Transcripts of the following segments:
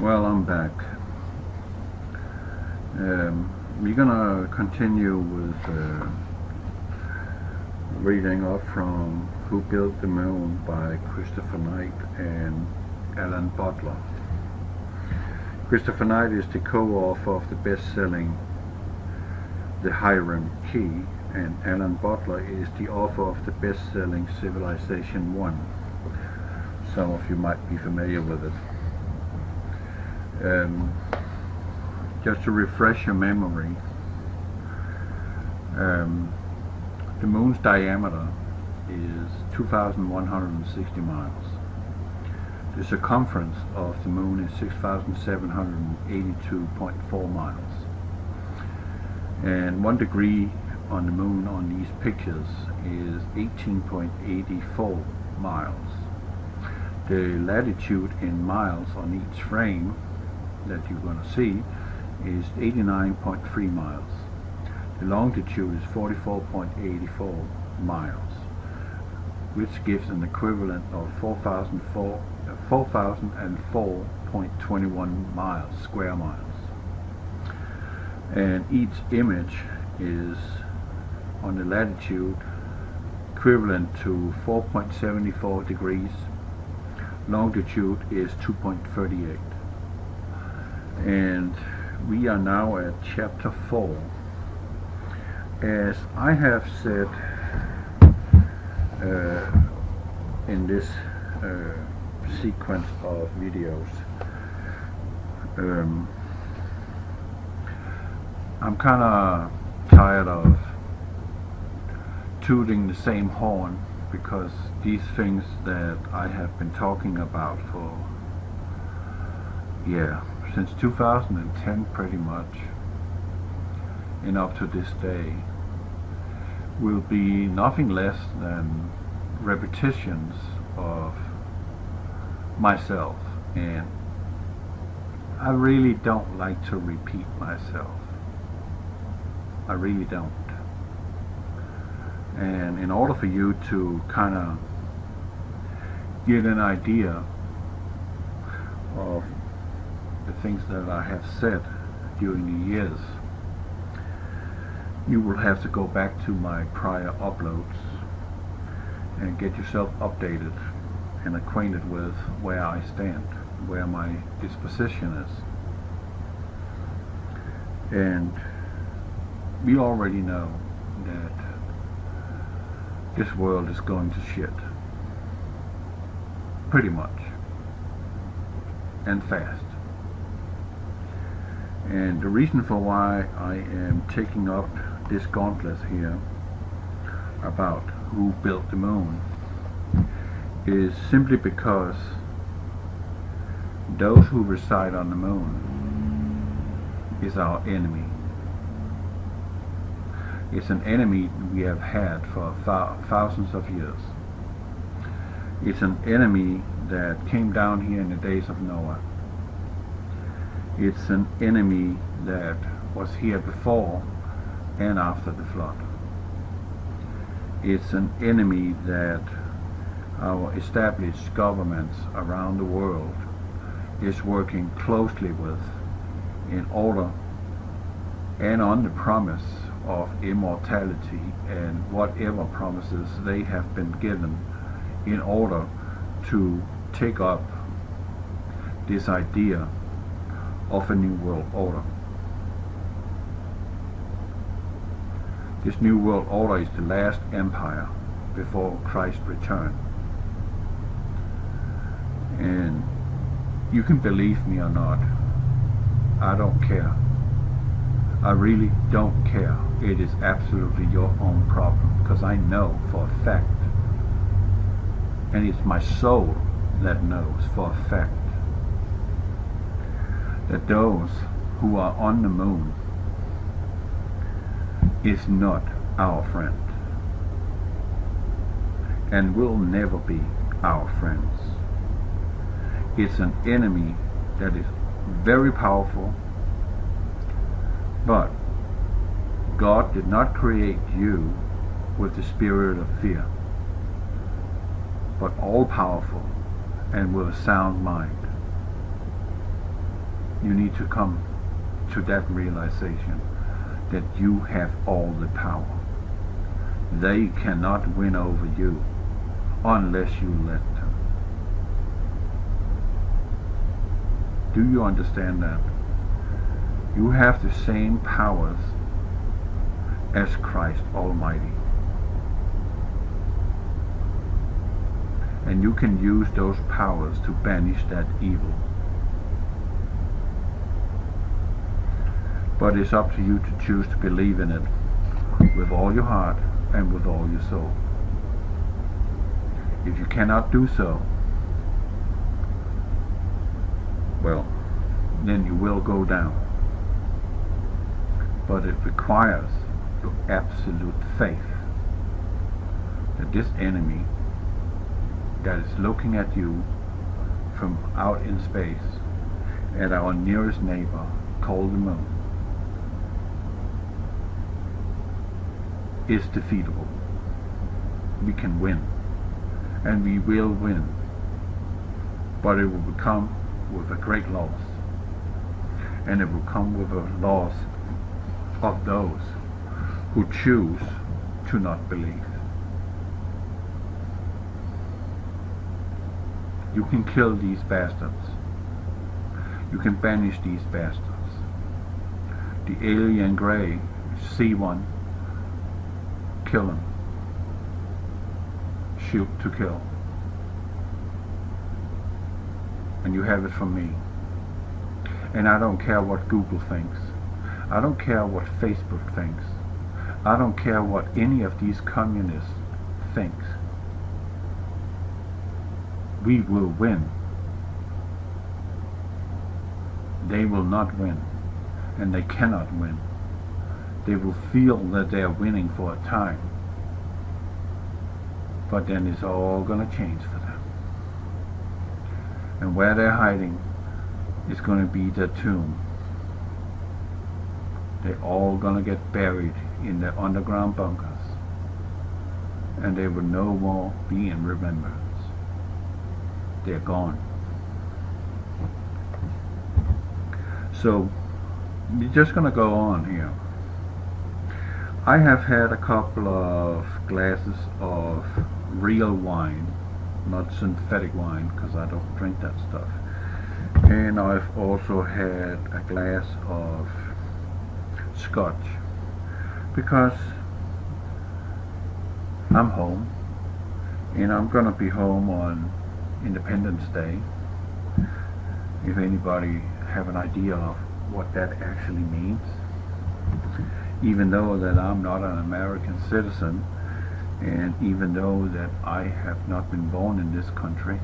Well, I'm back. We're gonna continue with reading up from Who Built the Moon by Christopher Knight and Alan Butler. Christopher Knight is the co-author of the best-selling The Hiram Key, and Alan Butler is the author of the best-selling Civilization 1. Some of you might be familiar with it. Just to refresh your memory, the moon's diameter is 2,160 miles. The circumference of the moon is 6,782.4 miles. And 1 degree on the moon on these pictures is 18.84 miles. The latitude in miles on each frame that you're going to see is 89.3 miles. The longitude is 44.84 miles, which gives an equivalent of 4,004.21 miles, square miles. And each image is on the latitude equivalent to 4.74 degrees. Longitude is 2.38. And we are now at chapter 4. As I have said in this sequence of videos, I'm kind of tired of tooting the same horn, because these things that I have been talking about for since 2010 pretty much, and up to this day, will be nothing less than repetitions of myself, and I really don't like to repeat myself. I really don't. And in order for you to kind of get an idea of the things that I have said during the years, you will have to go back to my prior uploads and get yourself updated and acquainted with where I stand, where my disposition is. And we already know that this world is going to shit, pretty much, and fast. And the reason for why I am taking up this gauntlet here about who built the moon is simply because those who reside on the moon is our enemy. It's an enemy we have had for thousands of years. It's an enemy that came down here in the days of Noah. It's an enemy that was here before and after the flood. It's an enemy that our established governments around the world is working closely with in order and on the promise of immortality and whatever promises they have been given in order to take up this idea of a new world order. This new world order is the last empire before Christ's return. And you can believe me or not, I don't care. I really don't care. It is absolutely your own problem, because I know for a fact, and it's my soul that knows for a fact, that those who are on the moon is not our friend, and will never be our friends. It's an enemy that is very powerful, but God did not create you with the spirit of fear, but all powerful and with a sound mind. You need to come to that realization that you have all the power. They cannot win over you unless you let them. Do you understand that? You have the same powers as Christ Almighty. And you can use those powers to banish that evil. But it's up to you to choose to believe in it with all your heart and with all your soul. If you cannot do so, well, then you will go down. But it requires your absolute faith that this enemy that is looking at you from out in space, at our nearest neighbor called the moon, is defeatable. We can win, and we will win, but it will come with a great loss, and it will come with a loss of those who choose to not believe. You can kill these bastards. You can banish these bastards. The alien gray, see one, kill him. Shoot to kill. And you have it from me. And I don't care what Google thinks. I don't care what Facebook thinks. I don't care what any of these communists thinks. We will win. They will not win. And they cannot win. They will feel that they are winning for a time. But then it's all going to change for them. And where they're hiding is going to be their tomb. They're all going to get buried in their underground bunkers. And they will no more be in remembrance. They're gone. So, we're just going to go on here. I have had a couple of glasses of real wine, not synthetic wine, because I don't drink that stuff. And I've also had a glass of scotch, because I'm home, and I'm going to be home on Independence Day. If anybody have an idea of what that actually means, even though that I'm not an American citizen, and even though that I have not been born in this country,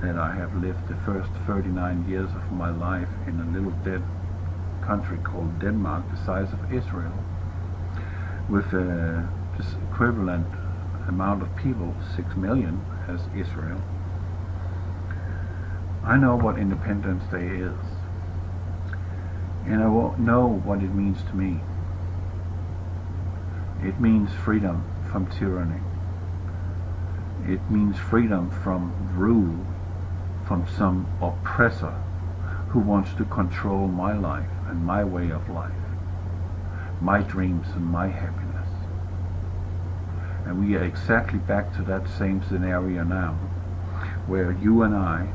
that I have lived the first 39 years of my life in a little dead country called Denmark, the size of Israel, with this equivalent amount of people, 6 million, as Israel. I know what Independence Day is, and I won't know what it means to me. It means freedom from tyranny. It means freedom from rule from some oppressor who wants to control my life and my way of life, my dreams and my happiness. And we are exactly back to that same scenario now, where you and I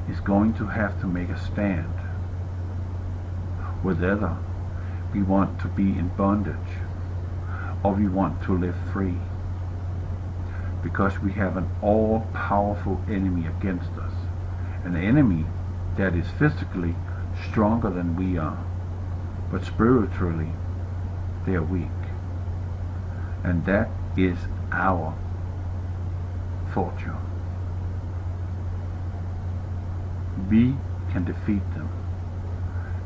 is going to have to make a stand. Whether we want to be in bondage or we want to live free. Because we have an all-powerful enemy against us. An enemy that is physically stronger than we are, but spiritually they are weak. And that is our fortune. We can defeat them,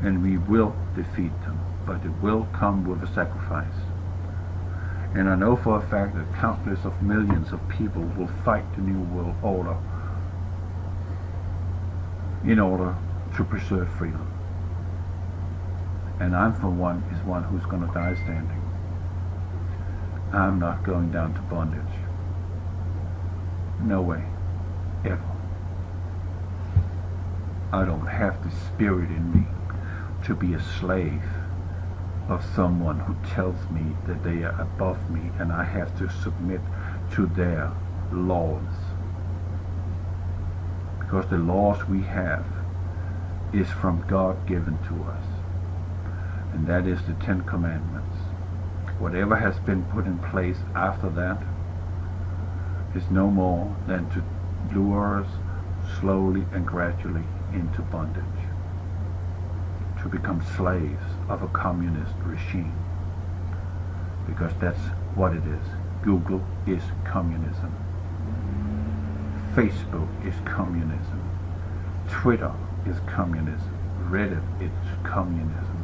and we will defeat them, but it will come with a sacrifice. And I know for a fact that countless of millions of people will fight the New World Order in order to preserve freedom. And I'm for one who's going to die standing. I'm not going down to bondage. No way. Ever. I don't have the spirit in me to be a slave of someone who tells me that they are above me and I have to submit to their laws. Because the laws we have is from God given to us. And that is the 10 Commandments. Whatever has been put in place after that is no more than to lure us slowly and gradually into bondage, to become slaves of a communist regime, because that's what it is. Google is communism. Facebook is communism. Twitter is communism. Reddit is communism.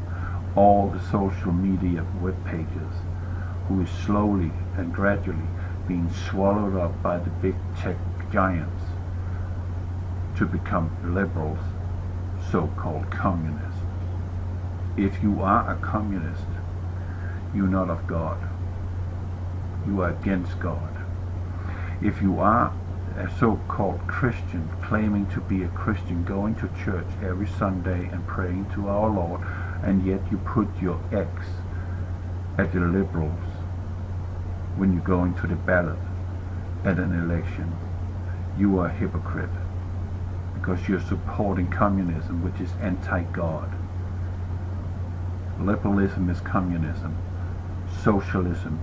All the social media web pages, who is slowly and gradually being swallowed up by the big tech giants to become liberals, so-called communists. If you are a communist, you're not of God. You are against God. If you are a so-called Christian, claiming to be a Christian, going to church every Sunday and praying to our Lord, and yet you put your X at the liberals when you go into the ballot at an election, you are a hypocrite, because you're supporting communism, which is anti-God. Liberalism is communism. Socialism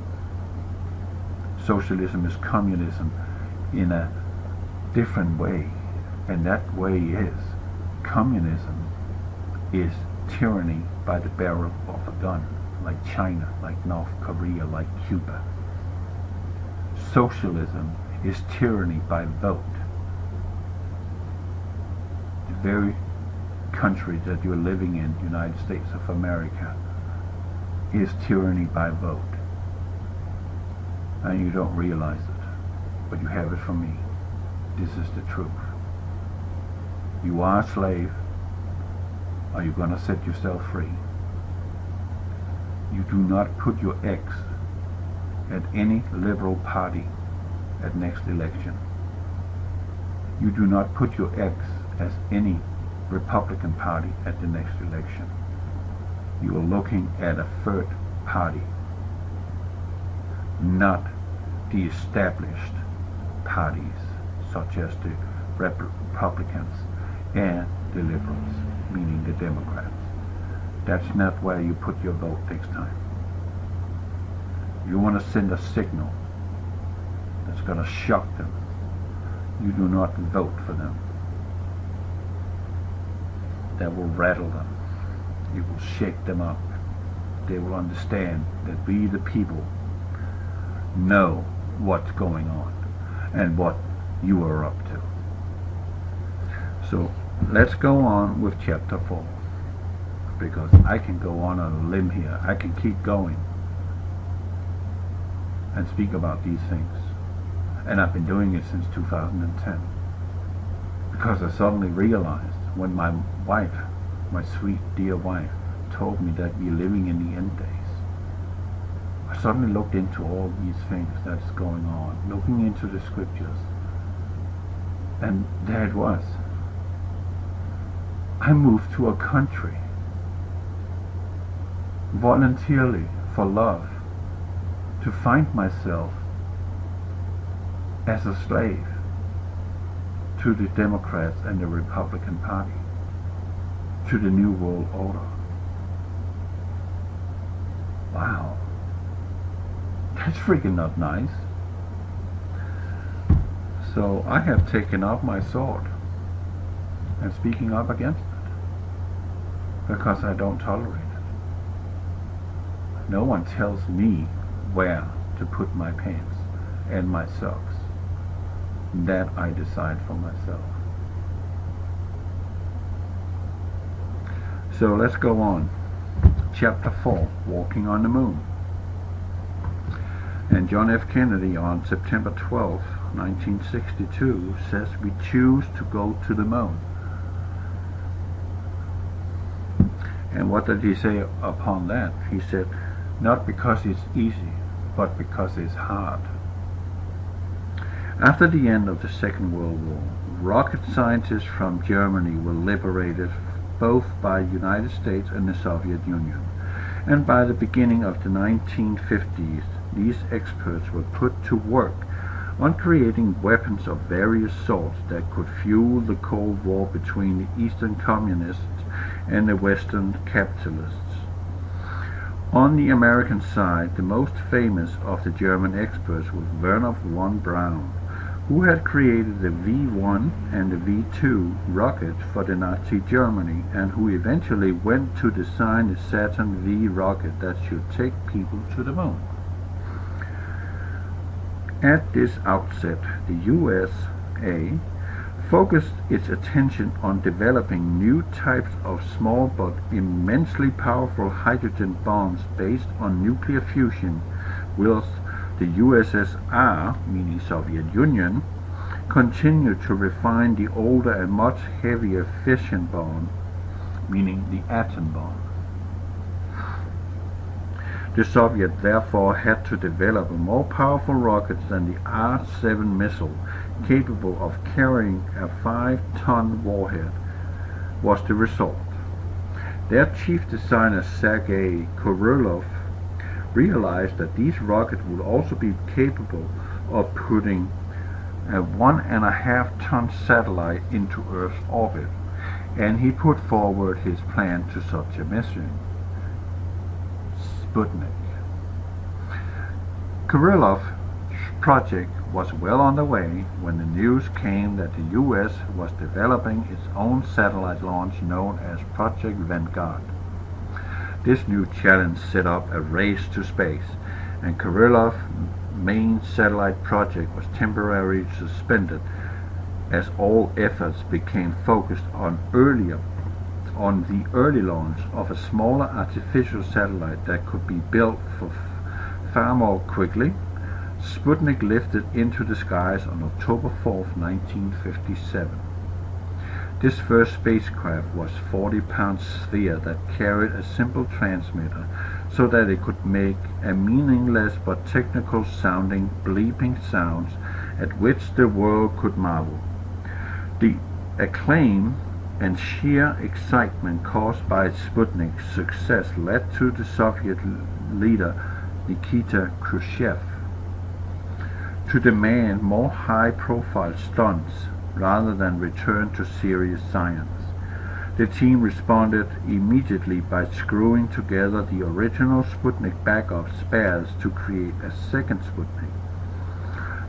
is communism in a different way, and that way is communism is tyranny by the barrel of a gun, like China, like North Korea, like Cuba. Socialism is tyranny by vote. The very country that you're living in, United States of America, is tyranny by vote. And you don't realize it, but you have it from me. This is the truth. You are a slave. Are you going to set yourself free? You do not put your X at any liberal party at next election. You do not put your X as any Republican party at the next election. You are looking at a third party, not the established parties such as the Republicans and the liberals, meaning the Democrats. That's not where you put your vote next time. You want to send a signal that's going to shock them. You do not vote for them. That will rattle them. It will shake them up. They will understand that we, the people, know what's going on and what you are up to. So let's go on with chapter 4, because I can go on a limb here. I can keep going and speak about these things, and I've been doing it since 2010, because I suddenly realized when my wife, my sweet dear wife, told me that we're living in the end days, I suddenly looked into all these things that's going on, looking into the scriptures, and there it was. I moved to a country voluntarily for love, to find myself as a slave to the Democrats and the Republican Party, to the New World Order. Wow, that's freaking not nice. So I have taken up my sword and speaking up against it, because I don't tolerate it. No one tells me where to put my pants and my socks. That I decide for myself. So let's go on. Chapter 4, Walking on the Moon. And John F. Kennedy on September 12, 1962 says, we choose to go to the moon. And what did he say upon that? He said, not because it's easy, but because it's hard. After the end of the Second World War, rocket scientists from Germany were liberated both by the United States and the Soviet Union. And by the beginning of the 1950s, these experts were put to work on creating weapons of various sorts that could fuel the Cold War between the Eastern Communists and the Western capitalists. On the American side, the most famous of the German experts was Wernher von Braun, who had created the V1 and the V2 rockets for the Nazi Germany, and who eventually went to design the Saturn V rocket that should take people to the moon. At this outset, the USA focused its attention on developing new types of small but immensely powerful hydrogen bombs based on nuclear fusion, whilst the USSR, meaning Soviet Union, continued to refine the older and much heavier fission bomb, meaning the atom bomb. The Soviets therefore had to develop a more powerful rocket than the R-7 missile, capable of carrying a 5-ton warhead, was the result. Their chief designer Sergei Korolev realized that these rockets would also be capable of putting a 1.5-ton satellite into Earth's orbit, and he put forward his plan to such a mission. Sputnik. Korolev's project was well on the way when the news came that the US was developing its own satellite launch known as Project Vanguard. This new challenge set up a race to space, and Korolev's main satellite project was temporarily suspended as all efforts became focused on the early launch of a smaller artificial satellite that could be built for far more quickly. Sputnik lifted into the skies on October 4, 1957. This first spacecraft was a 40-pound sphere that carried a simple transmitter so that it could make a meaningless but technical sounding bleeping sounds at which the world could marvel. The acclaim and sheer excitement caused by Sputnik's success led to the Soviet leader Nikita Khrushchev to demand more high-profile stunts rather than return to serious science. The team responded immediately by screwing together the original Sputnik backup spares to create a second Sputnik.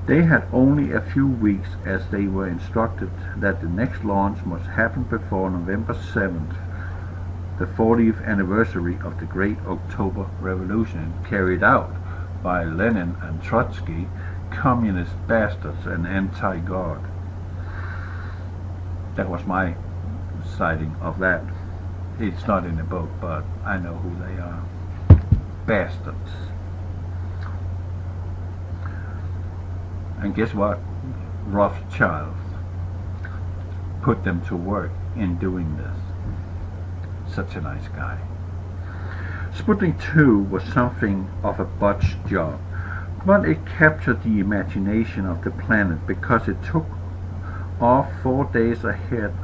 They had only a few weeks, as they were instructed that the next launch must happen before November 7th, the 40th anniversary of the Great October Revolution, carried out by Lenin and Trotsky, communist bastards and anti-God. That was my sighting of that. It's not in the book, but I know who they are. Bastards. And guess what? Rothschild put them to work in doing this. Such a nice guy. Sputnik 2 was something of a botched job, but it captured the imagination of the planet because it took off 4 days ahead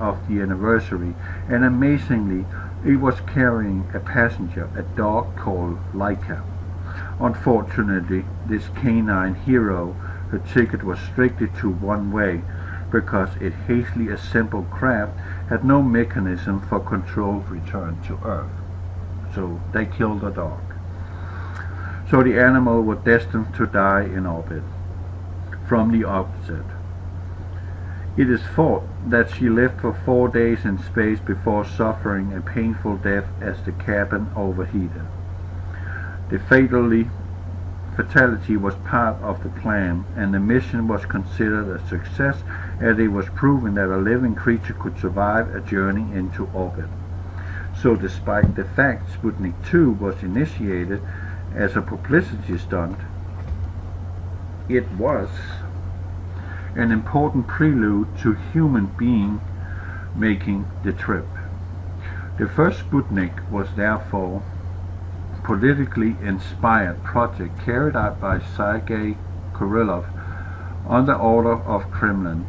of the anniversary, and amazingly it was carrying a passenger, a dog called Laika. Unfortunately, this canine hero, her ticket was strictly to one way because its hastily assembled craft had no mechanism for controlled return to Earth. So they killed the dog. So the animal was destined to die in orbit from the outset. It is thought that she lived for 4 days in space before suffering a painful death as the cabin overheated. The fatality was part of the plan, and the mission was considered a success as it was proven that a living creature could survive a journey into orbit. So despite the fact Sputnik 2 was initiated as a publicity stunt, it was an important prelude to human being making the trip. The first Sputnik was therefore politically inspired project carried out by Sergei Korolev on the order of Kremlin,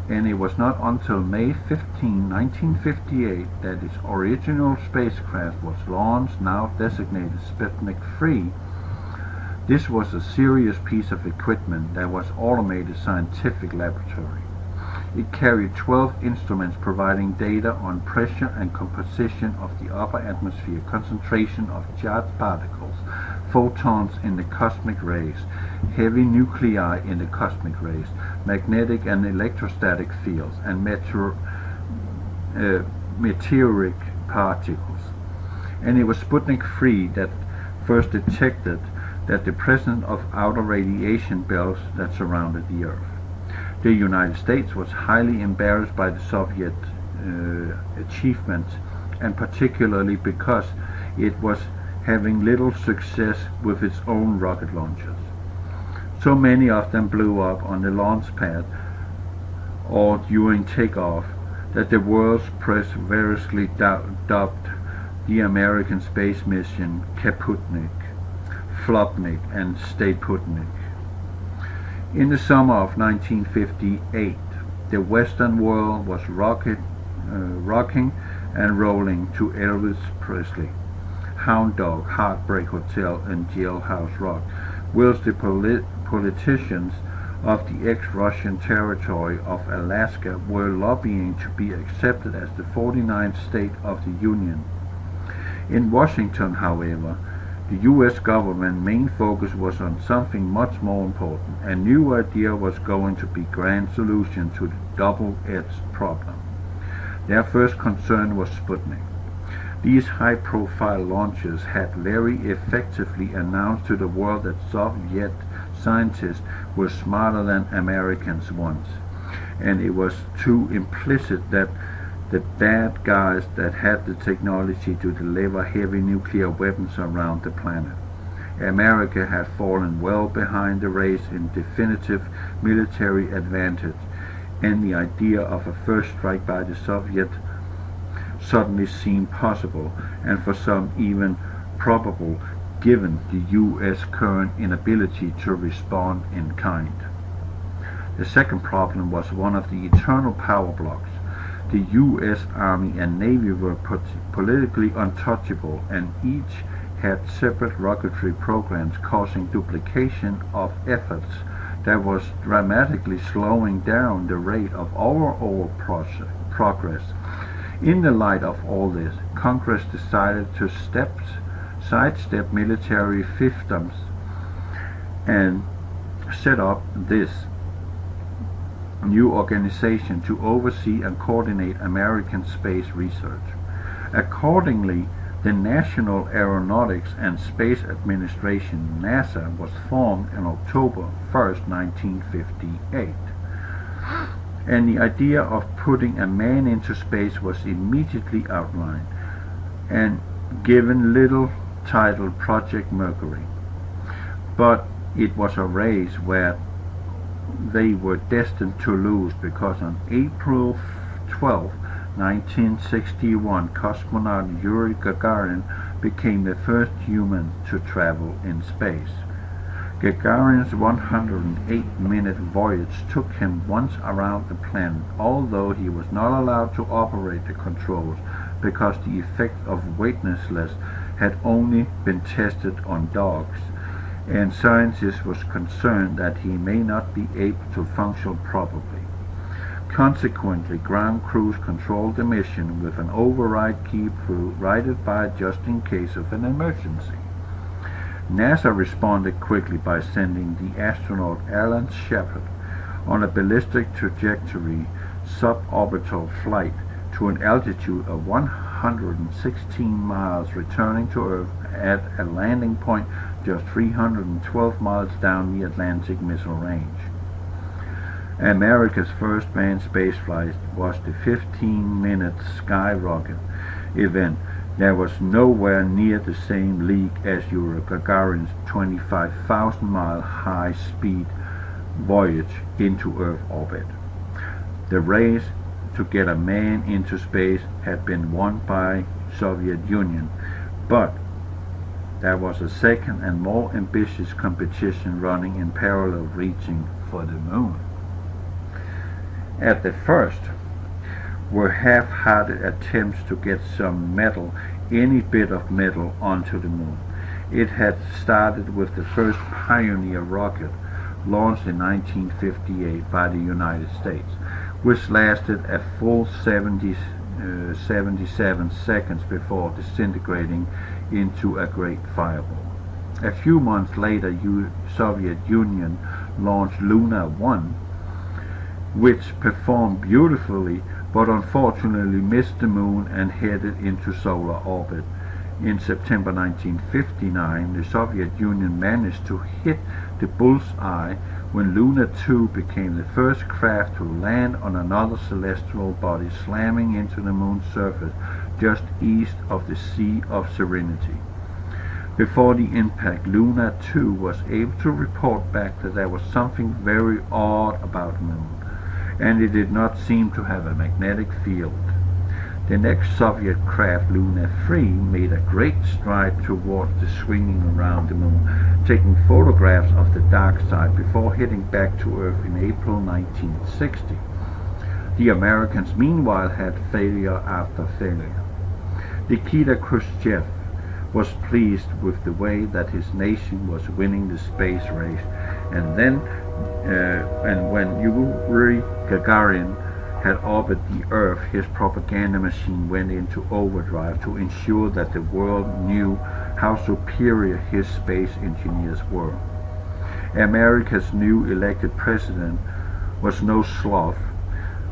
and it was not until May 15, 1958 that its original spacecraft was launched, now designated Sputnik 3. This was a serious piece of equipment that was automated scientific laboratory. It carried 12 instruments providing data on pressure and composition of the upper atmosphere, concentration of charged particles, photons in the cosmic rays, heavy nuclei in the cosmic rays, magnetic and electrostatic fields, and meteoric particles. And it was Sputnik 3 that first detected that the presence of outer radiation belts that surrounded the Earth. The United States was highly embarrassed by the Soviet achievement, and particularly because it was having little success with its own rocket launchers. So many of them blew up on the launch pad or during takeoff that the world's press variously dubbed the American space mission Kaputnik, Flopnik, and Stay Putnik. In the summer of 1958, the Western world was rocking and rolling to Elvis Presley, Hound Dog, Heartbreak Hotel, and Jailhouse Rock, whilst the politicians of the ex-Russian territory of Alaska were lobbying to be accepted as the 49th state of the Union. In Washington, however, the U.S. government's main focus was on something much more important. A new idea was going to be grand solution to the double-edged problem. Their first concern was Sputnik. These high-profile launches had very effectively announced to the world that Soviet scientists were smarter than Americans once, and it was too implicit that the bad guys that had the technology to deliver heavy nuclear weapons around the planet. America had fallen well behind the race in definitive military advantage, and the idea of a first strike by the Soviets suddenly seemed possible, and for some even probable, given the U.S. current inability to respond in kind. The second problem was one of the eternal power blocks. The U.S. Army and Navy were politically untouchable, and each had separate rocketry programs causing duplication of efforts that was dramatically slowing down the rate of overall progress. In the light of all this, Congress decided to sidestep military fiefdoms and set up this new organization to oversee and coordinate American space research. Accordingly, the National Aeronautics and Space Administration, NASA, was formed on October 1st, 1958. And the idea of putting a man into space was immediately outlined and given little titled Project Mercury. But it was a race where they were destined to lose, because on April 12, 1961, cosmonaut Yuri Gagarin became the first human to travel in space. Gagarin's 108-minute voyage took him once around the planet, although he was not allowed to operate the controls because the effect of weightlessness had only been tested on dogs, and scientists was concerned that he may not be able to function properly. Consequently, ground crews controlled the mission with an override key provided by just in case of an emergency. NASA responded quickly by sending the astronaut Alan Shepard on a ballistic trajectory suborbital flight to an altitude of 116 miles, returning to Earth at a landing point just 312 miles down the Atlantic missile range. America's first manned spaceflight was the 15-minute Skyrocket event that was nowhere near the same league as Yuri Gagarin's 25,000-mile high-speed voyage into Earth orbit. The race to get a man into space had been won by Soviet Union, but there was a second and more ambitious competition running in parallel, reaching for the moon. At the first were half-hearted attempts to get some metal, any bit of metal, onto the moon. It had started with the first Pioneer rocket, launched in 1958 by the United States, which lasted a full 77 seconds before disintegrating into a great fireball. A few months later, Soviet Union launched Luna 1, which performed beautifully but unfortunately missed the moon and headed into solar orbit. In September 1959, the Soviet Union managed to hit the bullseye when Luna 2 became the first craft to land on another celestial body, slamming into the moon's surface just east of the Sea of Serenity. Before the impact, Luna 2 was able to report back that there was something very odd about the moon, and it did not seem to have a magnetic field. The next Soviet craft, Luna 3, made a great stride towards the swinging around the moon, taking photographs of the dark side before heading back to Earth in April 1960. The Americans meanwhile had failure after failure. Nikita Khrushchev was pleased with the way that his nation was winning the space race, and when Yuri Gagarin had orbited the Earth, his propaganda machine went into overdrive to ensure that the world knew how superior his space engineers were. America's new elected president was no sloth.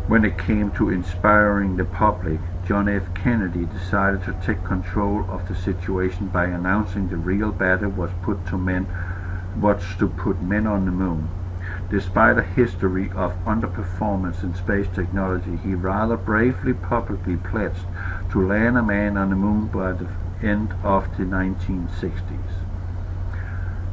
When it came to inspiring the public, John F. Kennedy decided to take control of the situation by announcing the real battle was to put men on the moon. Despite a history of underperformance in space technology, he rather bravely publicly pledged to land a man on the moon by the end of the 1960s.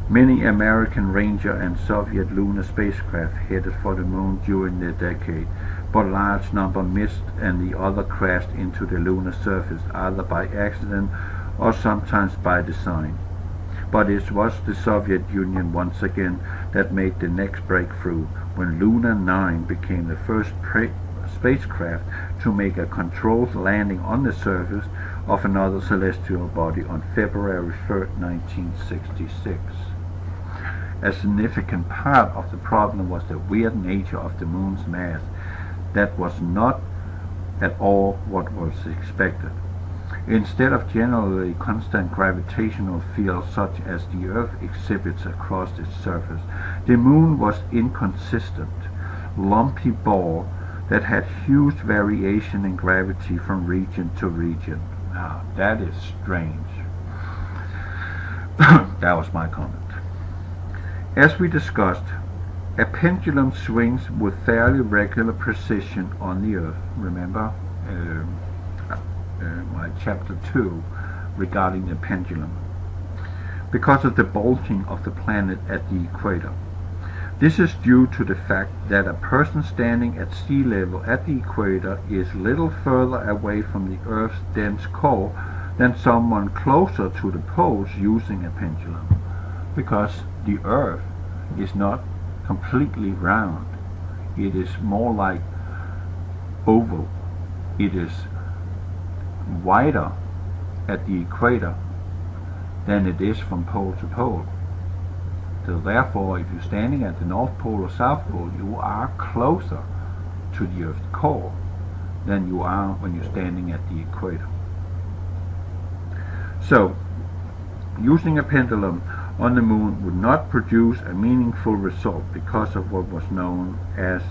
Many American Ranger and Soviet lunar spacecraft headed for the moon during the decade, but a large number missed and the other crashed into the lunar surface either by accident or sometimes by design. But it was the Soviet Union once again that made the next breakthrough when Luna 9 became the first spacecraft to make a controlled landing on the surface of another celestial body on February 3rd, 1966. A significant part of the problem was the weird nature of the moon's mass. That was not at all what was expected. Instead of generally constant gravitational fields such as the Earth exhibits across its surface, the moon was inconsistent, lumpy ball that had huge variation in gravity from region to region. Now, that is strange. That was my comment. As we discussed, a pendulum swings with fairly regular precision on the Earth. Remember my chapter 2 regarding the pendulum, because of the bulging of the planet at the equator. This is due to the fact that a person standing at sea level at the equator is little further away from the Earth's dense core than someone closer to the poles using a pendulum, because the Earth is not completely round. It is more like oval. It is wider at the equator than it is from pole to pole. So therefore, if you're standing at the North Pole or South Pole, you are closer to the Earth's core than you are when you're standing at the equator. So, using a pendulum on the moon would not produce a meaningful result because of what was known as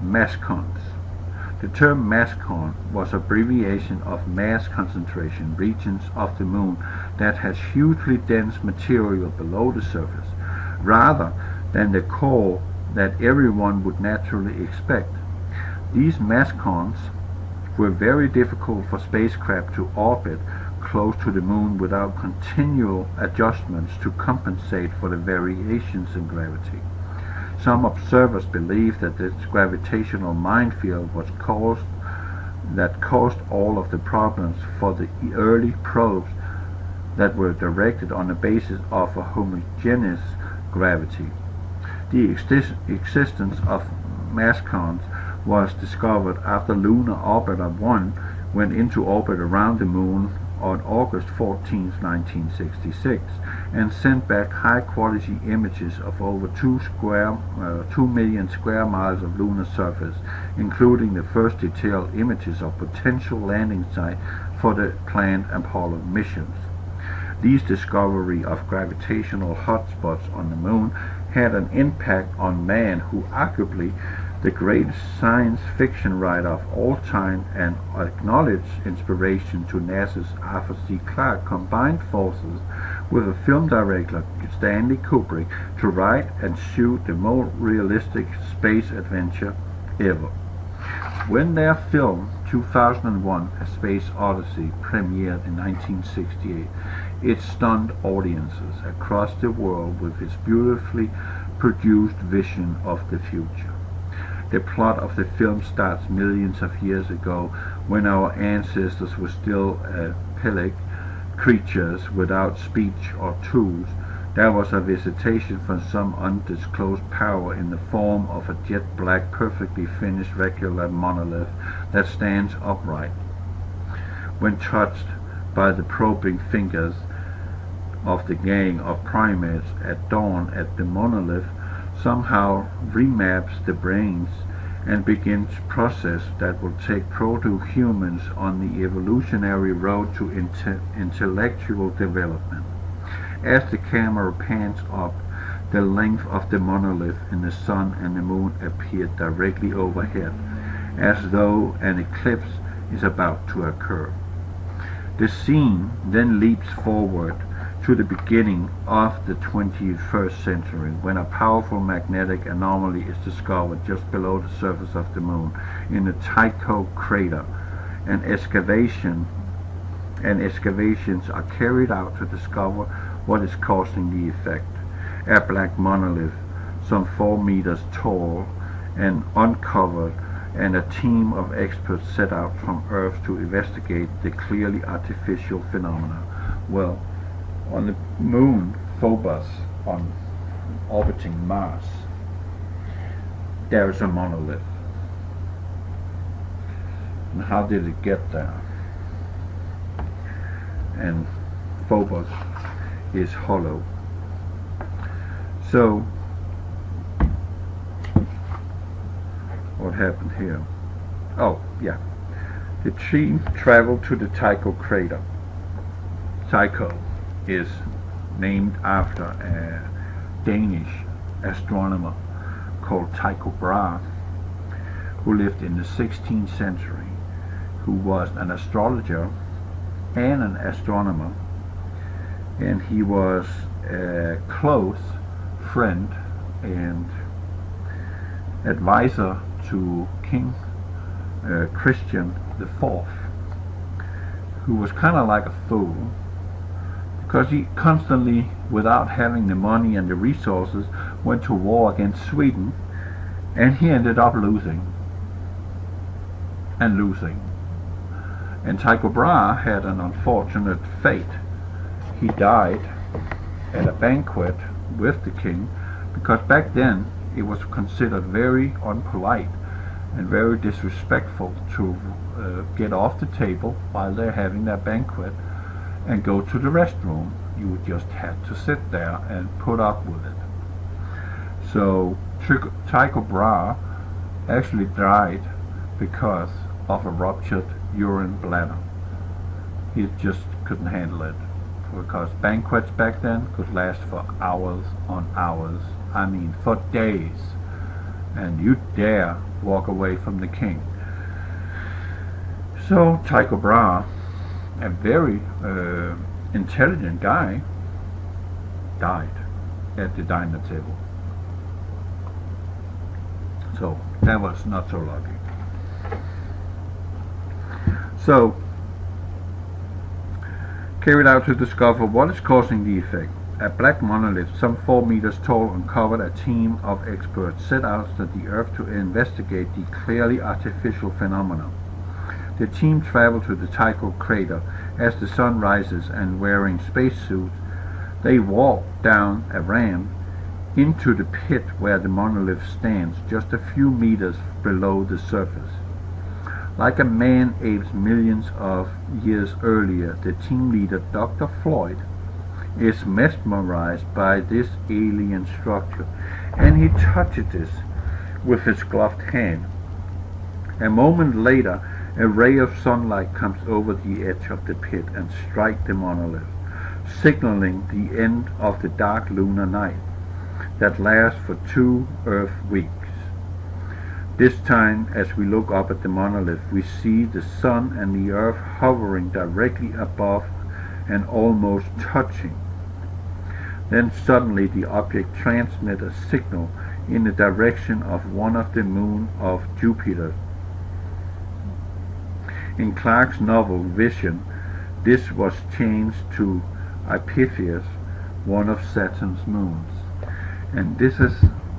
mascons. The term mascon was an abbreviation of mass concentration, regions of the moon that has hugely dense material below the surface, rather than the core that everyone would naturally expect. These mascons were very difficult for spacecraft to orbit close to the moon without continual adjustments to compensate for the variations in gravity. Some observers believe that this gravitational minefield was caused all of the problems for the early probes that were directed on the basis of a homogeneous gravity. The existence of mascons was discovered after Lunar Orbiter 1 went into orbit around the Moon on August 14, 1966, and sent back high-quality images of over 2 million square miles of lunar surface, including the first detailed images of potential landing site for the planned Apollo missions. These discovery of gravitational hotspots on the Moon had an impact on man, who arguably the greatest science fiction writer of all time and acknowledged inspiration to NASA's Arthur C. Clarke, combined forces with a film director, Stanley Kubrick, to write and shoot the most realistic space adventure ever. When their film 2001: A Space Odyssey premiered in 1968, it stunned audiences across the world with its beautifully produced vision of the future. The plot of the film starts millions of years ago, when our ancestors were still pellic creatures without speech or tools. There was a visitation from some undisclosed power in the form of a jet black, perfectly finished regular monolith that stands upright. When touched by the probing fingers of the gang of primates at dawn, the monolith somehow remaps the brains and begins a process that will take proto-humans on the evolutionary road to intellectual development. As the camera pans up, the length of the monolith in the sun and the moon appeared directly overhead, as though an eclipse is about to occur. The scene then leaps forward to the beginning of the 21st century, when a powerful magnetic anomaly is discovered just below the surface of the Moon in the Tycho crater, and excavations are carried out to discover what is causing the effect. A black monolith, some 4 meters tall, and uncovered, and a team of experts set out from Earth to investigate the clearly artificial phenomena. Well, on the Moon, Phobos, on orbiting Mars, there is a monolith. And how did it get there? And Phobos is hollow. So, what happened here? Oh, yeah. The team traveled to the Tycho crater. Tycho is named after a Danish astronomer called Tycho Brahe, who lived in the 16th century, who was an astrologer and an astronomer, and he was a close friend and advisor to King Christian IV, who was kind of like a fool, because he constantly, without having the money and the resources, went to war against Sweden, and he ended up losing. And Tycho Brahe had an unfortunate fate. He died at a banquet with the king, because back then it was considered very unpolite and very disrespectful to get off the table while they're having their banquet and go to the restroom. You just had to sit there and put up with it. So Tycho Brahe actually died because of a ruptured urine bladder. He just couldn't handle it, because banquets back then could last for hours on hours, I mean for days, and you dare walk away from the king. So Tycho Brahe, a very intelligent guy, died at the dinner table. So that was not so lucky. So, carried out to discover what is causing the effect. A black monolith, some 4 meters tall, uncovered. A team of experts set out to the Earth to investigate the clearly artificial phenomena. The team traveled to the Tycho crater as the sun rises, and wearing spacesuits, they walked down a ramp into the pit where the monolith stands just a few meters below the surface. Like a man apes millions of years earlier, the team leader, Dr. Floyd, is mesmerized by this alien structure, and he touches it with his gloved hand. A moment later, a ray of sunlight comes over the edge of the pit and strikes the monolith, signaling the end of the dark lunar night that lasts for 2 Earth weeks. This time, as we look up at the monolith, we see the sun and the earth hovering directly above and almost touching. Then suddenly the object transmits a signal in the direction of one of the moons of Jupiter. In Clarke's novel Vision, this was changed to Epiphanius, one of Saturn's moons. And this is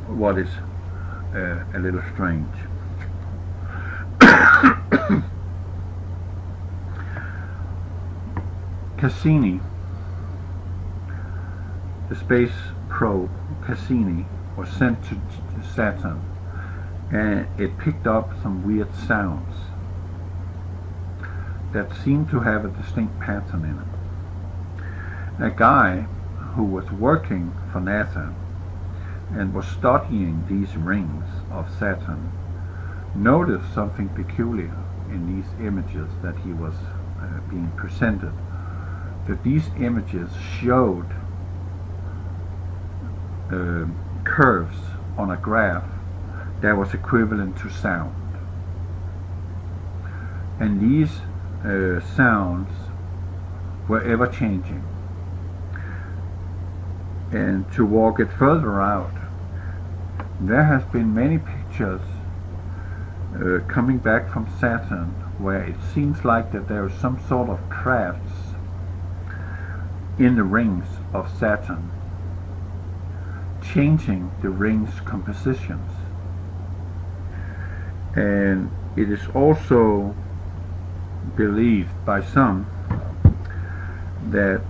what is a little strange. Cassini, the space probe Cassini, was sent to Saturn, and it picked up some weird sounds that seemed to have a distinct pattern in it. A guy who was working for NASA and was studying these rings of Saturn noticed something peculiar in these images that he was being presented, that these images showed curves on a graph that was equivalent to sound, and these sounds were ever changing. And to walk it further out, there has been many pictures coming back from Saturn where it seems like that there is some sort of crafts in the rings of Saturn, changing the rings' compositions. And it is also believed by some that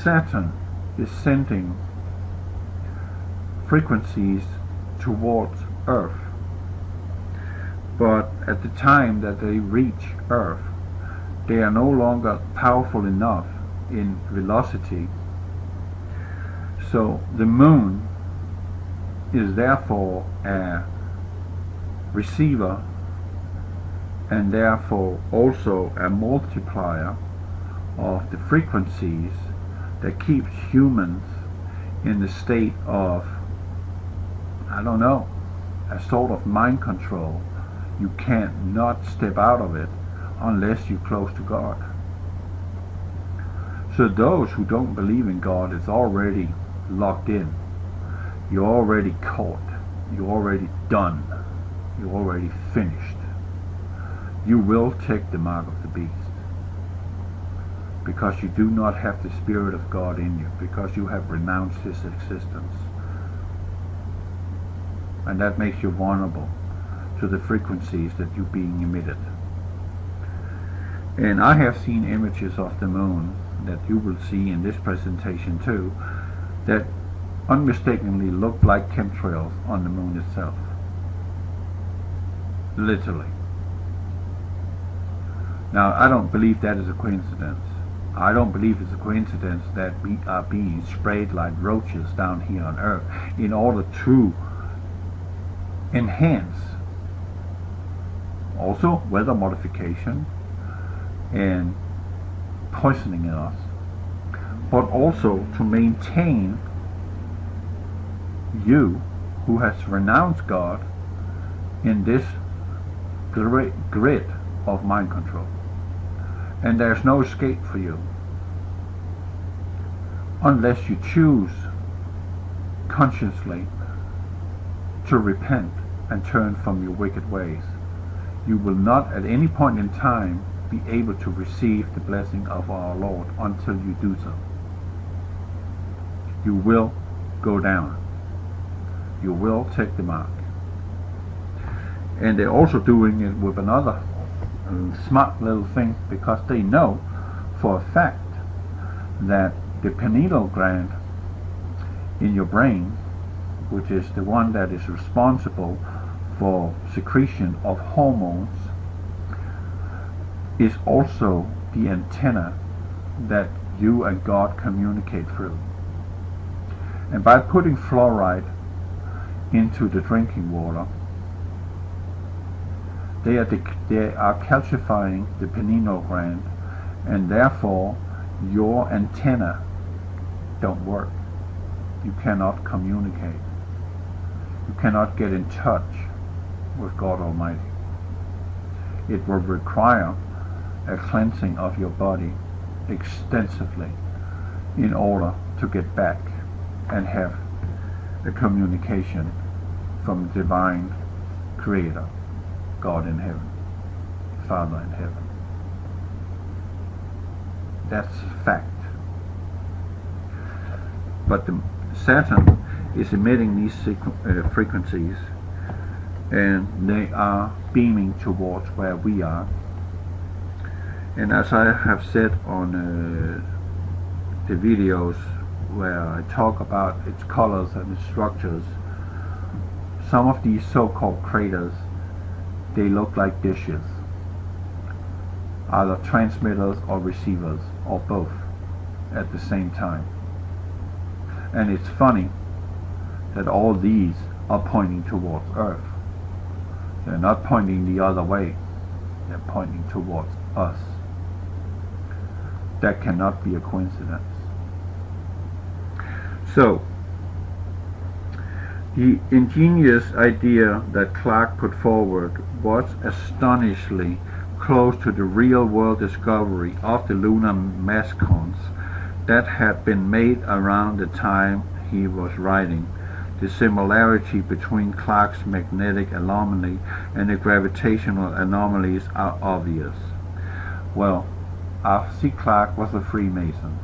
Saturn is sending frequencies towards Earth, but at the time that they reach Earth, they are no longer powerful enough in velocity, so the moon is therefore a receiver and therefore also a multiplier of the frequencies that keeps humans in the state of, I don't know, a sort of mind control. You can't not step out of it unless you're close to God. So those who don't believe in God is already locked in. You're already caught. You're already done. You're already finished. You will take the mark of the beast, because you do not have the Spirit of God in you, because you have renounced His existence. And that makes you vulnerable to the frequencies that you're being emitted. And I have seen images of the moon that you will see in this presentation too, that unmistakably look like chemtrails on the moon itself. Literally. Now, I don't believe that is a coincidence. I don't believe it's a coincidence that we are being sprayed like roaches down here on Earth in order to enhance also weather modification and poisoning us, but also to maintain you who has renounced God in this grid of mind control. And there's no escape for you unless you choose consciously to repent and turn from your wicked ways. You will not at any point in time be able to receive the blessing of our Lord until you do so. You will go down. You will take the mark. And they're also doing it with another smart little thing, because they know for a fact that the pineal gland in your brain which is the one that is responsible for secretion of hormones, is also the antenna that you and God communicate through. And by putting fluoride into the drinking water, they are calcifying the pineal gland, and therefore your antenna don't work. You cannot communicate. You cannot get in touch with God Almighty. It will require a cleansing of your body extensively in order to get back and have a communication from the divine Creator, God in heaven, Father in heaven. That's fact. But Saturn is emitting these frequencies, and they are beaming towards where we are. And as I have said on the videos where I talk about its colors and its structures, some of these so-called craters, they look like dishes, either transmitters or receivers, or both at the same time. And it's funny that all these are pointing towards Earth. They're not pointing the other way. They're pointing towards us. That cannot be a coincidence. So, the ingenious idea that Clark put forward was astonishingly close to the real-world discovery of the lunar mascons that had been made around the time he was writing. The similarity between Clark's magnetic anomaly and the gravitational anomalies are obvious. Well, R.C. Clark was a Freemason.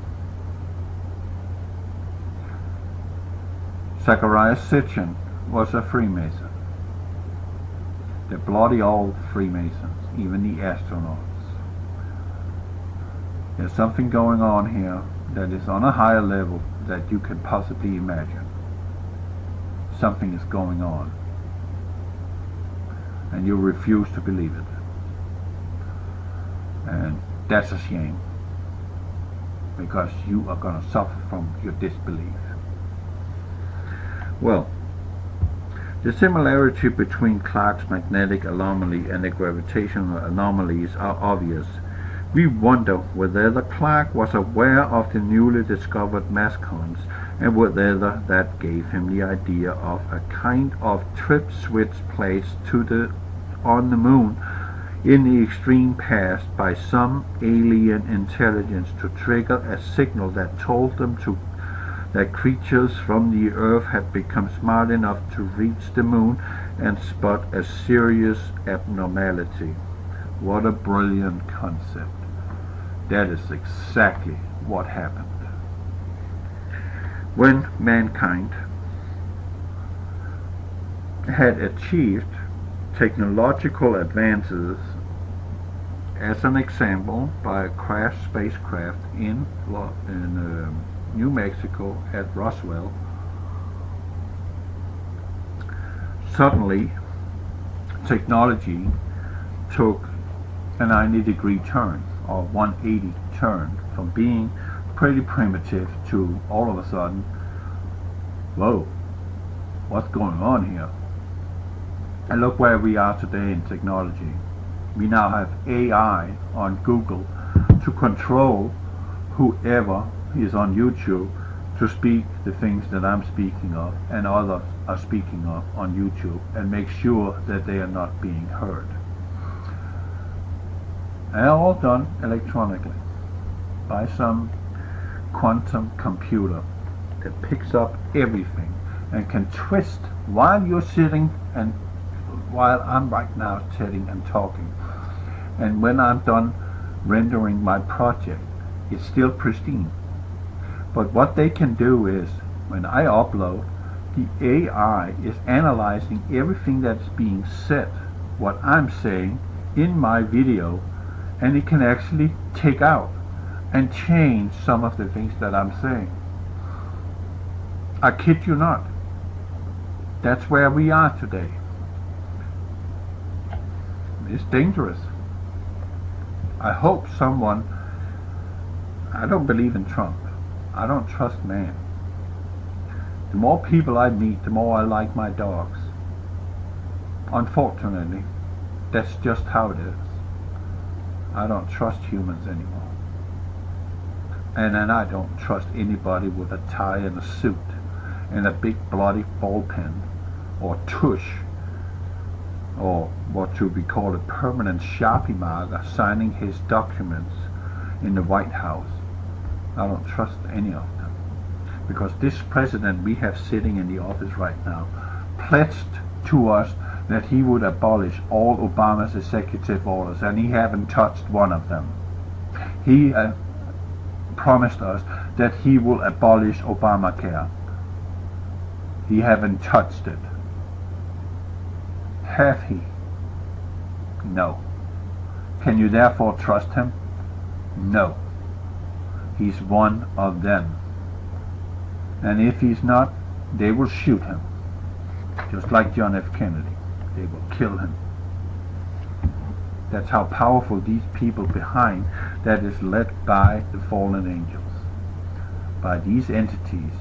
Zacharias Sitchin was a Freemason. The bloody old Freemasons, even the astronauts. There's something going on here that is on a higher level that you can possibly imagine. Something is going on, and you refuse to believe it. And that's a shame, because you are going to suffer from your disbelief. Well, the similarity between Clark's magnetic anomaly and the gravitational anomalies are obvious. We wonder whether Clark was aware of the newly discovered mascons, and whether that gave him the idea of a kind of trip switch placed on the moon in the extreme past by some alien intelligence to trigger a signal that told them that creatures from the Earth had become smart enough to reach the moon and spot a serious abnormality. What a brilliant concept. That is exactly what happened. When mankind had achieved technological advances, as an example, by a crashed spacecraft in New Mexico at Roswell, suddenly technology took a 90-degree turn, or 180 turn, from being pretty primitive to all of a sudden, whoa, what's going on here? And look where we are today in technology. We now have AI on Google to control whoever is on YouTube to speak the things that I'm speaking of and others are speaking of on YouTube, and make sure that they are not being heard. And all done electronically by some quantum computer that picks up everything and can twist while you're sitting and while I'm right now sitting and talking. And when I'm done rendering my project, it's still pristine. But what they can do is, when I upload, the AI is analyzing everything that's being said, what I'm saying in my video, and it can actually take out and change some of the things that I'm saying. I kid you not. That's where we are today. It's dangerous. I hope someone, I don't believe in Trump. I don't trust man. The more people I meet, the more I like my dogs. Unfortunately, that's just how it is. I don't trust humans anymore. And then I don't trust anybody with a tie and a suit and a big bloody ball pen or tush or what should be called a permanent Sharpie marker signing his documents in the White House. I don't trust any of them, because this president we have sitting in the office right now pledged to us that he would abolish all Obama's executive orders, and he haven't touched one of them. He promised us that he will abolish Obamacare. He haven't touched it. Have he? No. Can you therefore trust him? No. He's one of them. And if he's not, they will shoot him. Just like John F. Kennedy. They will kill him. That's how powerful these people behind that is led by the fallen angels. By these entities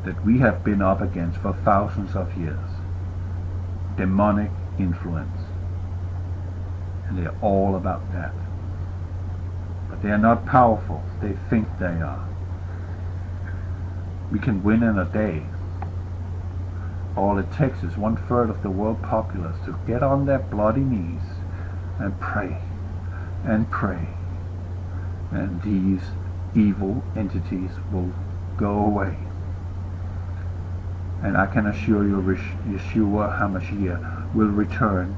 that we have been up against for thousands of years. Demonic influence. And they're all about that. But they are not powerful. They think they are. We can win in a day. All it takes is 1/3 of the world populace to get on their bloody knees and pray and pray. And these evil entities will go away. And I can assure you Yeshua HaMashiach will return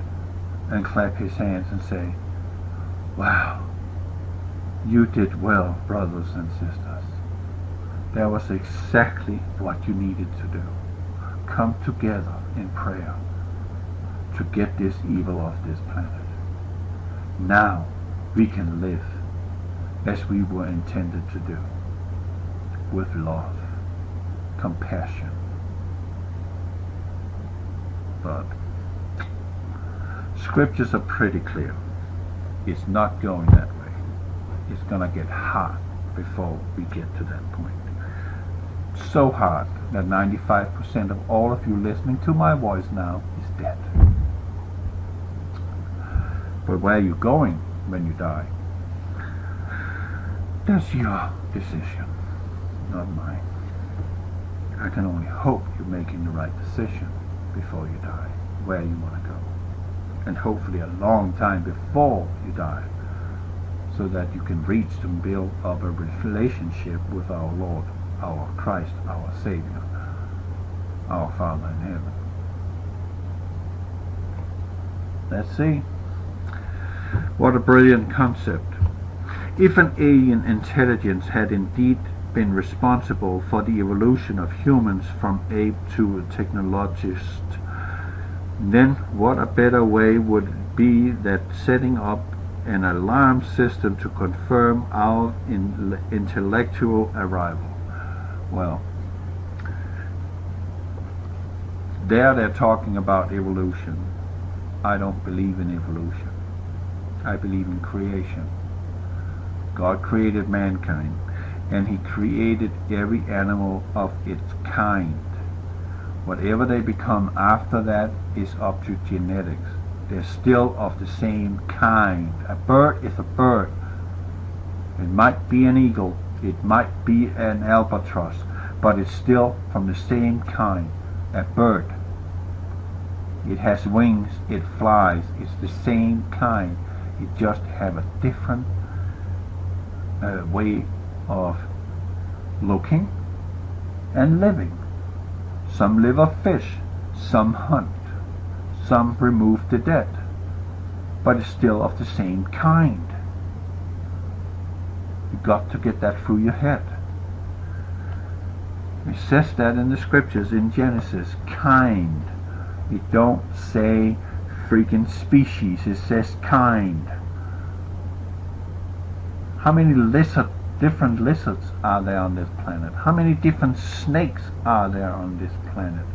and clap his hands and say, wow, you did well, brothers and sisters. That was exactly what you needed to do. Come together in prayer to get this evil off this planet. Now we can live as we were intended to do, with love, compassion. But scriptures are pretty clear. It's not going that way. It's going to get hot before we get to that point. So hot that 95% of all of you listening to my voice now is dead. But where are you going when you die? That's your decision, not mine. I can only hope you're making the right decision before you die, where you want to go. And hopefully a long time before you die, so that you can reach and build up a relationship with our Lord, our Christ, our Savior, our Father in heaven. Let's see. What a brilliant concept. If an alien intelligence had indeed been responsible for the evolution of humans from ape to a technologist, then what a better way would it be that setting up an alarm system to confirm our intellectual arrival. Well, they're talking about evolution. I don't believe in evolution. I believe in creation. God created mankind, and he created every animal of its kind. Whatever they become after that is up to genetics. They're still of the same kind. A bird is a bird. It might be an eagle, it might be an albatross, but it's still from the same kind. A bird. It has wings, it flies, it's the same kind. It just have a different way of looking and living. Some live off fish, some hunt, some remove the dead, but it's still of the same kind. You got to get that through your head. It says that in the scriptures in Genesis, kind. It don't say freaking species, it says kind. How many different lizards are there on this planet? How many different snakes are there on this planet?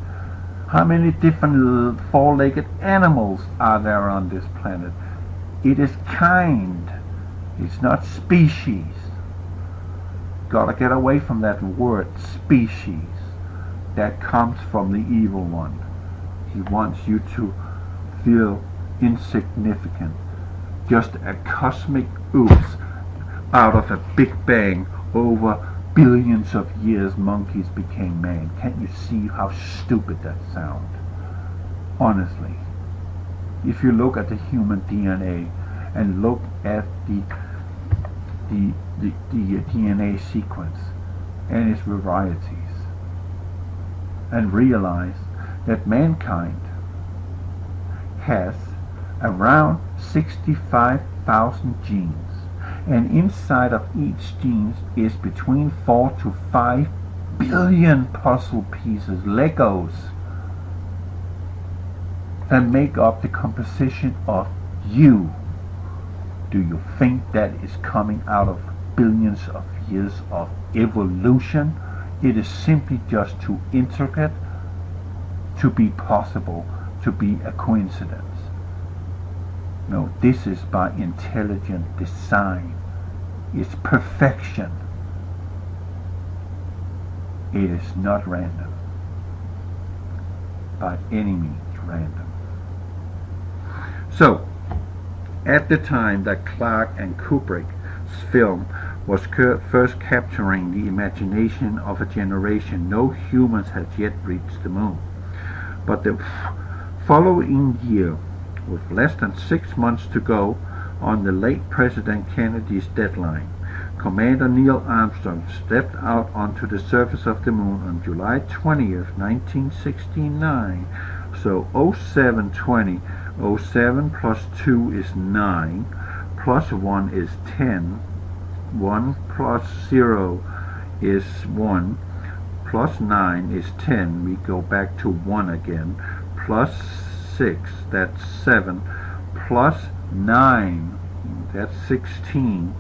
How many different four-legged animals are there on this planet? It is kind. It's not species. Gotta get away from that word species. That comes from the evil one. He wants you to feel insignificant. Just a cosmic oops out of a big bang. Over billions of years monkeys became man. Can't you see how stupid that sounds? Honestly. If you look at the human DNA and look at the DNA sequence and its varieties, and realize that mankind has around 65,000 genes, and inside of each gene is between 4 to 5 billion puzzle pieces, Legos, that make up the composition of you. Do you think that is coming out of billions of years of evolution? It is simply just too intricate to be possible, to be a coincidence. No, this is by intelligent design. It's perfection. It is not random. By any means random. So, at the time that Clark and Kubrick's film was first capturing the imagination of a generation, no humans had yet reached the moon. But the following year, with less than 6 months to go on the late President Kennedy's deadline, Commander Neil Armstrong stepped out onto the surface of the moon on July 20th, 1969. So 0720, 07 plus 2 is 9, plus 1 is 10, 1 plus 0 is 1, plus 9 is 10, we go back to 1 again, plus 6, that's 7, plus 9, that's 16,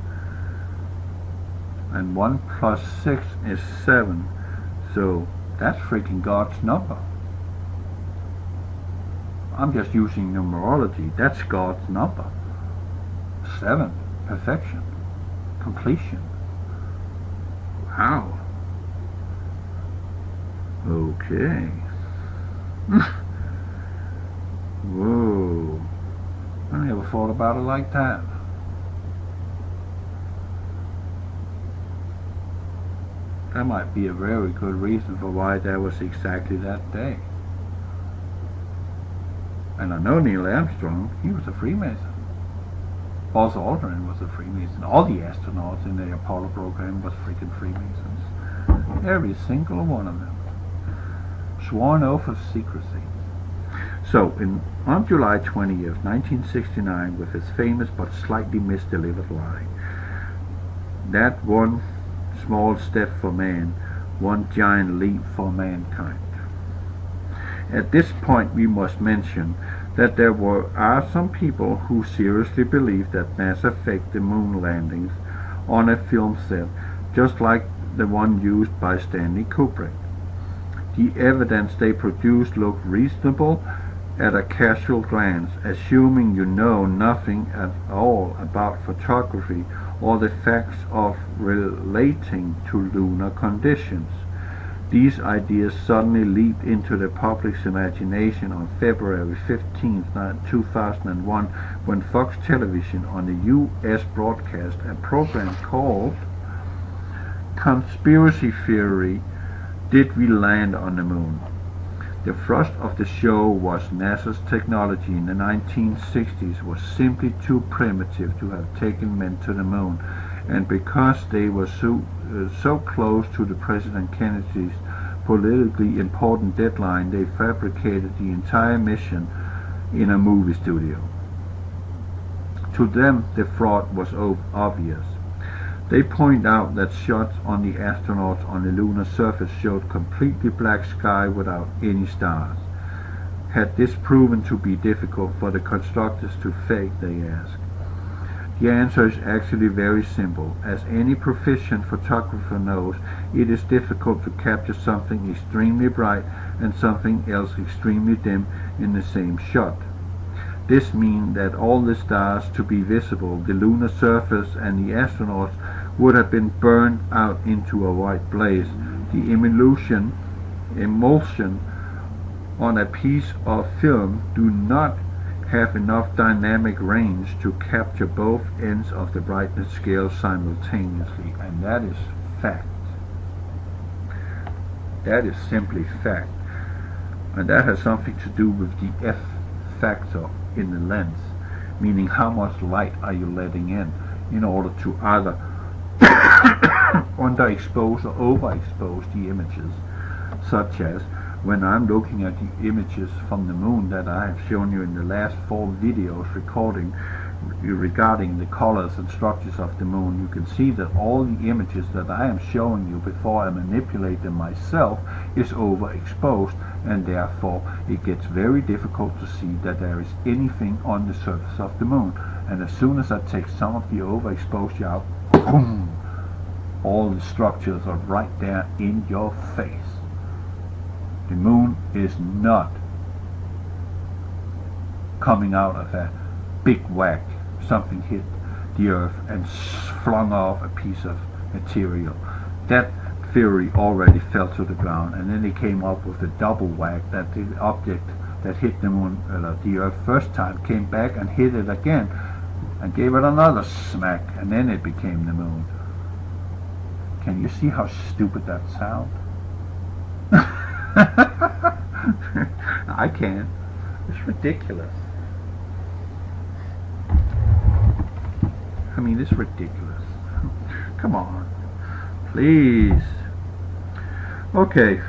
and 1 plus 6 is 7, so that's freaking God's number. I'm just using numerology. That's God's number. 7, perfection, completion. Wow. Okay. Whoa. I never thought about it like that. That might be a very good reason for why that was exactly that day. And I know Neil Armstrong, he was a Freemason. Buzz Aldrin was a Freemason. All the astronauts in the Apollo program was freaking Freemasons. Every single one of them. Sworn oath of secrecy. So, on July 20th, 1969, with his famous but slightly misdelivered line, that one small step for man, one giant leap for mankind. At this point, we must mention that there are some people who seriously believe that NASA faked the moon landings on a film set, just like the one used by Stanley Kubrick. The evidence they produced looked reasonable at a casual glance, assuming you know nothing at all about photography or the facts of relating to lunar conditions. These ideas suddenly leaped into the public's imagination on February 15, 2001, when Fox Television on the U.S. broadcast a program called Conspiracy Theory, Did We Land on the Moon? The thrust of the show was NASA's technology in the 1960s was simply too primitive to have taken men to the moon, and because they were so close to the President Kennedy's politically important deadline, they fabricated the entire mission in a movie studio. To them, the fraud was obvious. They point out that shots on the astronauts on the lunar surface showed completely black sky without any stars. Had this proven to be difficult for the constructors to fake, they ask? The answer is actually very simple. As any proficient photographer knows, it is difficult to capture something extremely bright and something else extremely dim in the same shot. This means that all the stars to be visible, the lunar surface and the astronauts, would have been burned out into a white blaze. The emulsion on a piece of film do not have enough dynamic range to capture both ends of the brightness scale simultaneously, and that is fact. That is simply fact, and that has something to do with the F factor in the lens, meaning how much light are you letting in order to either underexpose or overexpose the images, such as when I'm looking at the images from the moon that I have shown you in the last 4 videos regarding the colors and structures of the moon. You can see that all the images that I am showing you before I manipulate them myself is overexposed, and therefore it gets very difficult to see that there is anything on the surface of the moon. And as soon as I take some of the overexposure out, boom, all the structures are right there in your face. The moon is not coming out of a big whack. Something hit the earth and flung off a piece of material. That theory already fell to the ground, and then they came up with a double whack, that the object that hit the moon, the earth first time, came back and hit it again and gave it another smack, and then it became the moon. Can you see how stupid that sounds? I can't. It's ridiculous. I mean, it's ridiculous. Come on. Please. Okay.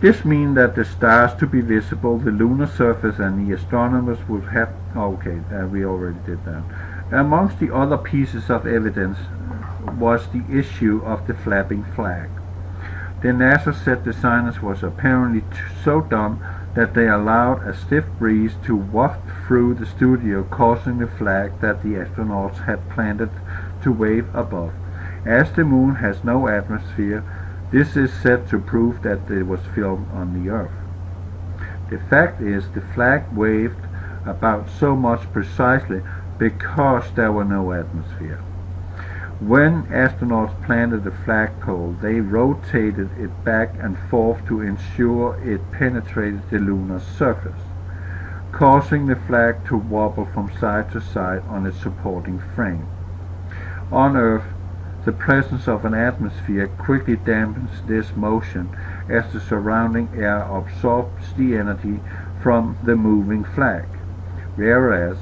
This means that the stars to be visible, the lunar surface, and the astronomers would have... we already did that. Amongst the other pieces of evidence was the issue of the flapping flag. The NASA set designers was apparently so dumb that they allowed a stiff breeze to waft through the studio, causing the flag that the astronauts had planted to wave above. As the moon has no atmosphere, this is said to prove that it was filmed on the Earth. The fact is, the flag waved about so much precisely because there were no atmosphere. When astronauts planted the flagpole, they rotated it back and forth to ensure it penetrated the lunar surface, causing the flag to wobble from side to side on its supporting frame. On Earth, the presence of an atmosphere quickly dampens this motion as the surrounding air absorbs the energy from the moving flag, whereas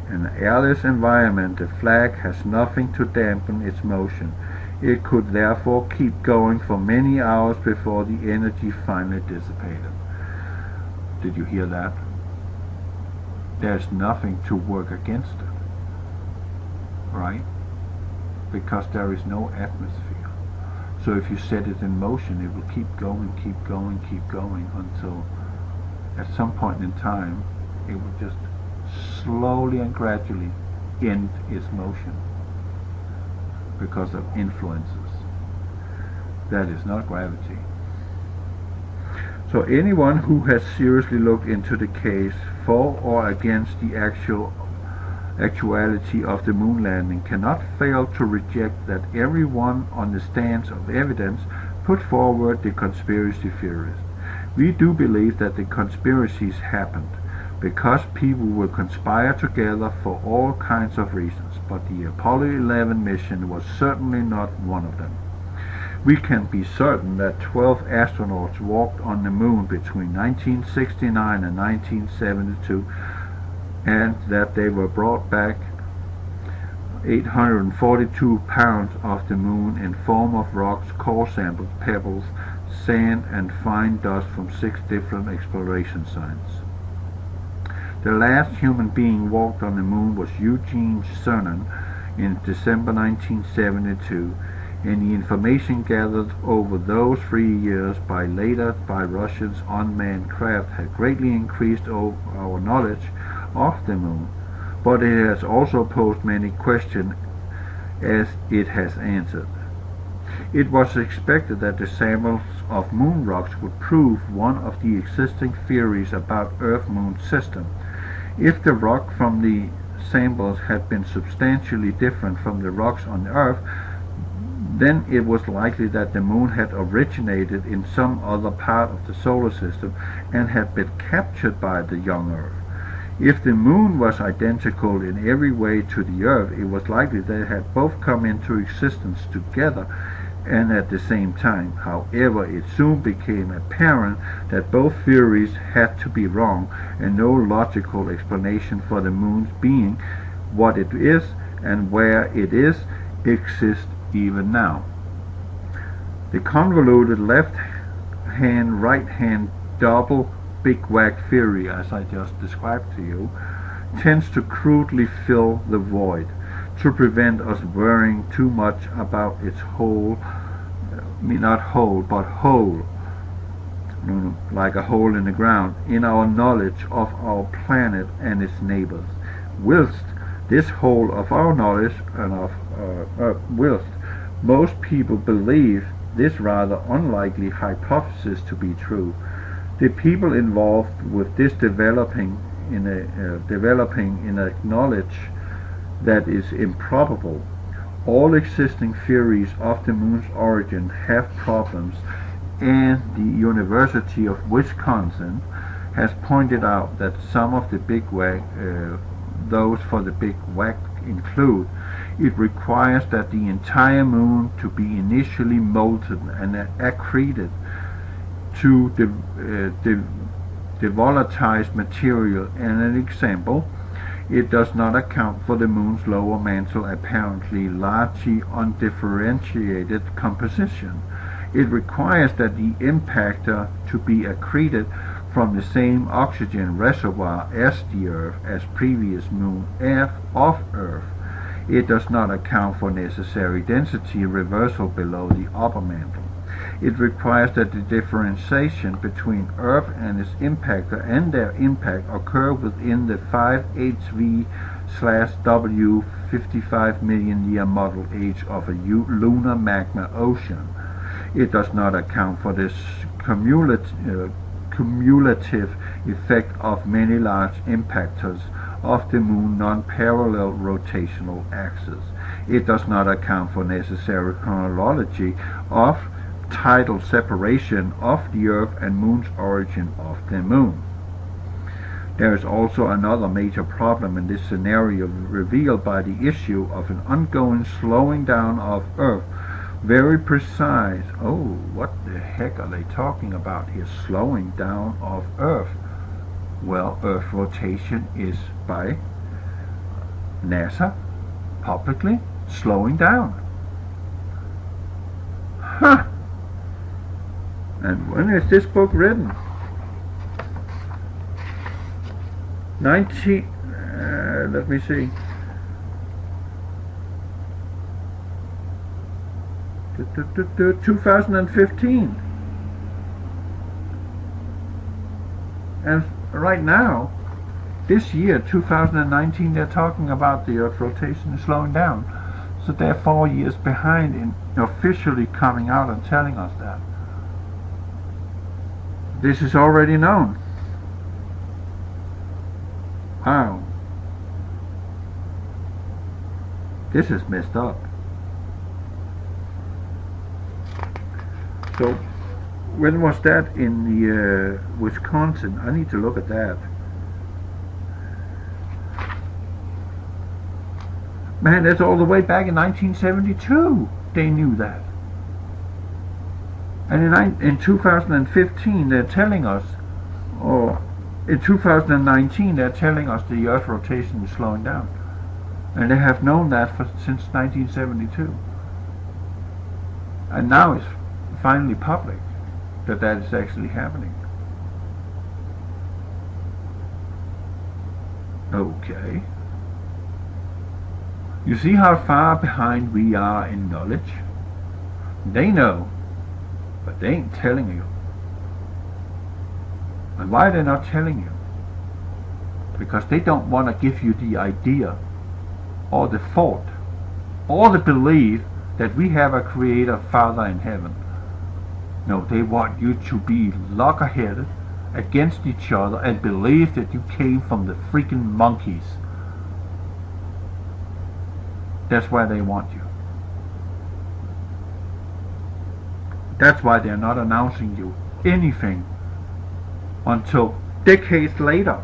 in an airless environment the flag has nothing to dampen its motion. It could therefore keep going for many hours before the energy finally dissipated. Did you hear that? There's nothing to work against it, right? Because there is no atmosphere. So if you set it in motion, it will keep going, keep going, keep going until at some point in time it will just slowly and gradually end its motion because of influences. That is not gravity. So anyone who has seriously looked into the case for or against the actuality of the moon landing cannot fail to reject that everyone on the stance of evidence put forward the conspiracy theorists. We do believe that the conspiracies happened because people will conspire together for all kinds of reasons, but the Apollo 11 mission was certainly not one of them. We can be certain that 12 astronauts walked on the moon between 1969 and 1972, and that they were brought back 842 pounds of the moon in form of rocks, core samples, pebbles, sand, and fine dust from 6 different exploration sites. The last human being walked on the moon was Eugene Cernan in December 1972, and the information gathered over those 3 years by Russians' unmanned craft had greatly increased our knowledge of the moon, but it has also posed many questions as it has answered. It was expected that the samples of moon rocks would prove one of the existing theories about Earth-Moon system. If the rock from the samples had been substantially different from the rocks on Earth, then it was likely that the moon had originated in some other part of the solar system and had been captured by the young Earth. If the moon was identical in every way to the Earth, it was likely they had both come into existence together and at the same time. However, it soon became apparent that both theories had to be wrong, and no logical explanation for the moon's being what it is and where it is exists even now. The convoluted left-hand, right-hand double big whack theory, as I just described to you, tends to crudely fill the void, to prevent us worrying too much about its whole, not whole, but hole, like a hole in the ground, in our knowledge of our planet and its neighbors. Whilst this whole of our knowledge and whilst most people believe this rather unlikely hypothesis to be true, the people involved with this developing in a knowledge that is improbable. All existing theories of the moon's origin have problems, and the University of Wisconsin has pointed out that some of the big whack, those for the big whack include: it requires that the entire moon to be initially molten and accreted to the volatilized material. And an example, it does not account for the moon's lower mantle apparently largely undifferentiated composition. It requires that the impactor to be accreted from the same oxygen reservoir as the Earth as previous moon of Earth. It does not account for necessary density reversal below the upper mantle. It requires that the differentiation between Earth and its impactor and their impact occur within the 5HV/W 55 million year model age of a lunar magma ocean. It does not account for this cumulative effect of many large impactors of the moon non-parallel rotational axis. It does not account for necessary chronology of tidal separation of the Earth and moon's origin of the moon. There is also another major problem in this scenario revealed by the issue of an ongoing slowing down of Earth. Very precise. Oh, what the heck are they talking about here? Slowing down of Earth. Well, Earth rotation is by NASA publicly slowing down. Huh. And when is this book written? 2015. And right now, this year, 2019, they're talking about the Earth rotation slowing down. So they're 4 years behind in officially coming out and telling us that. This is already known. Wow. This is messed up. So, when was that in the Wisconsin? I need to look at that. Man, that's all the way back in 1972. They knew that. And in 2015, they're telling us, or in 2019, they're telling us the Earth rotation is slowing down. And they have known that since 1972. And now it's finally public that is actually happening. Okay. You see how far behind we are in knowledge? They know, but they ain't telling you. And why are they not telling you? because they don't want to give you the idea or the thought or the belief that we have a creator father in heaven. No, they want you to be loggerheaded against each other and believe that you came from the freaking monkeys. That's why they want you. That's why they're not announcing you anything until decades later.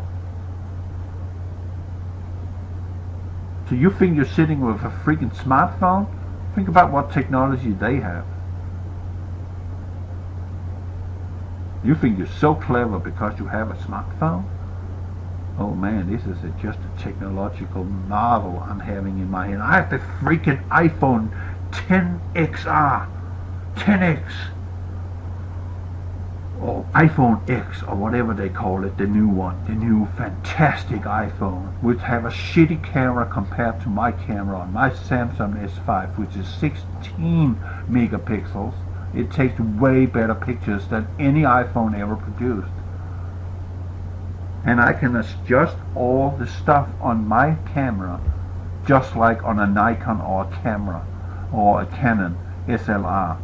So you think you're sitting with a freaking smartphone? Think about what technology they have. You think you're so clever because you have a smartphone? Oh man, this is just a technological marvel I'm having in my hand. I have the freaking iPhone 10XR, 10X, or iPhone X, or whatever they call it, the new one, the new fantastic iPhone, which have a shitty camera compared to my camera on my Samsung S5, which is 16 megapixels. It takes way better pictures than any iPhone ever produced. And I can adjust all the stuff on my camera just like on a Nikon or a camera or a Canon SLR.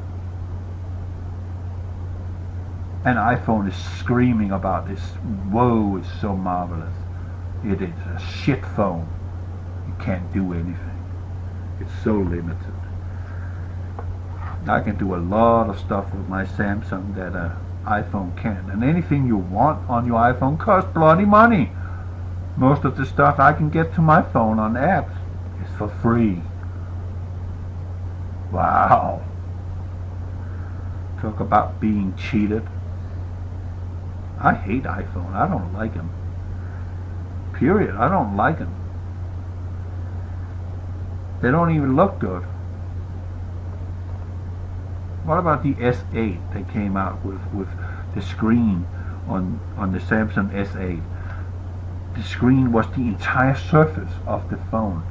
And iPhone is screaming about this. Whoa, it's so marvelous. It is a shit phone. You can't do anything. It's so limited. I can do a lot of stuff with my Samsung that iPhone can't. And anything you want on your iPhone costs bloody money. Most of the stuff I can get to my phone on apps is for free. Wow. Talk about being cheated. I hate iPhone. I don't like them. Period. I don't like them. They don't even look good. What about the S8 that came out with the screen on the Samsung S8? The screen was the entire surface of the phone.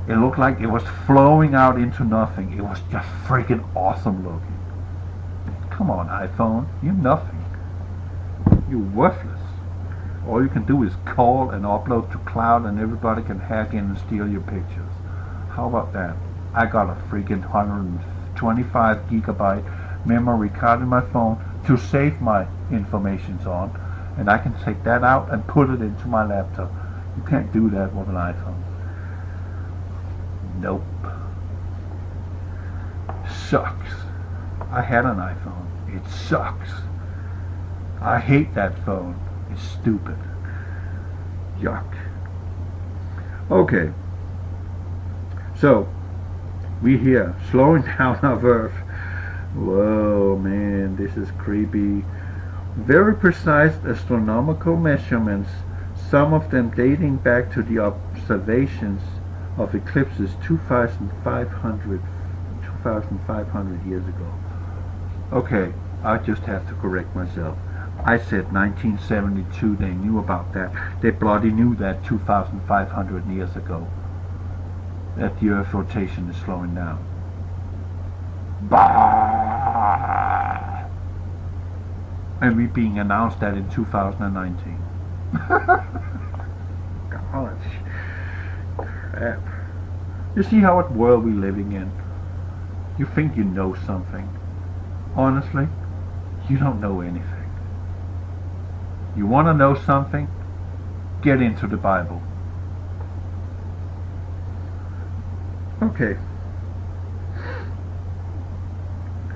It looked like it was flowing out into nothing. It was just freaking awesome looking. Come on, iPhone. You're nothing. You're worthless. All you can do is call and upload to cloud and everybody can hack in and steal your pictures. How about that? I got a freaking 125 gigabyte memory card in my phone to save my informations on, and I can take that out and put it into my laptop. You can't do that with an iPhone. Nope. Sucks. I had an iPhone. It sucks. I hate that phone. It's stupid. Yuck. Okay. So, we here, slowing down our Earth. Whoa, man, this is creepy. Very precise astronomical measurements, some of them dating back to the observations of eclipses 2,500 years ago. Okay, I just have to correct myself. I said 1972, they knew about that. They bloody knew that 2,500 years ago, that the Earth's rotation is slowing down. Bah! And we being announced that in 2019. Gosh, crap. You see how what world we're living in? You think you know something. Honestly, you don't know anything. You want to know something? Get into the Bible. Okay.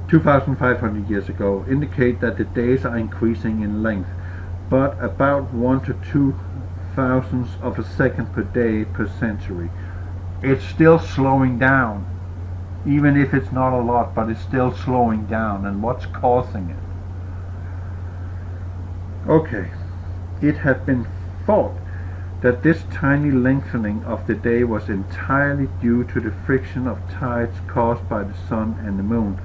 2,500 years ago indicate that the days are increasing in length, but about 1 to 2 thousandths of a second per day per century. It's still slowing down, even if it's not a lot, but it's still slowing down. And what's causing it? Okay, it had been thought that this tiny lengthening of the day was entirely due to the friction of tides caused by the sun and the moon,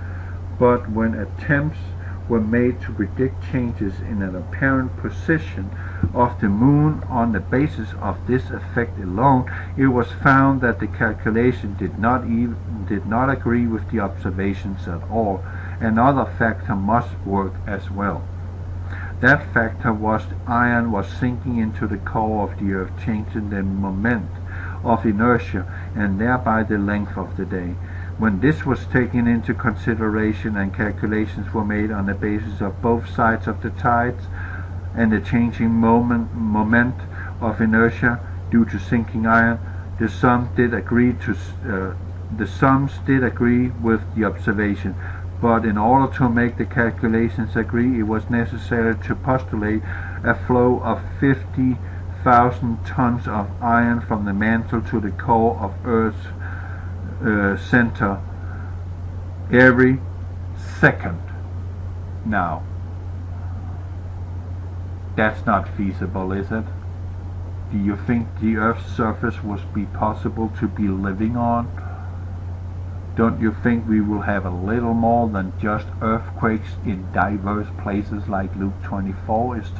but when attempts were made to predict changes in an apparent position of the moon on the basis of this effect alone, it was found that the calculation did not agree with the observations at all. Another factor must work as well. That factor was iron was sinking into the core of the Earth, changing the moment of inertia and thereby the length of the day. When this was taken into consideration and calculations were made on the basis of both sides of the tides and the changing moment of inertia due to sinking iron, the sums did agree with the observation. But in order to make the calculations agree, it was necessary to postulate a flow of 50,000 tons of iron from the mantle to the core of Earth's center every second. Now, that's not feasible, is it? Do you think the Earth's surface would be possible to be living on? Don't you think we will have a little more than just earthquakes in diverse places like Matthew 24 is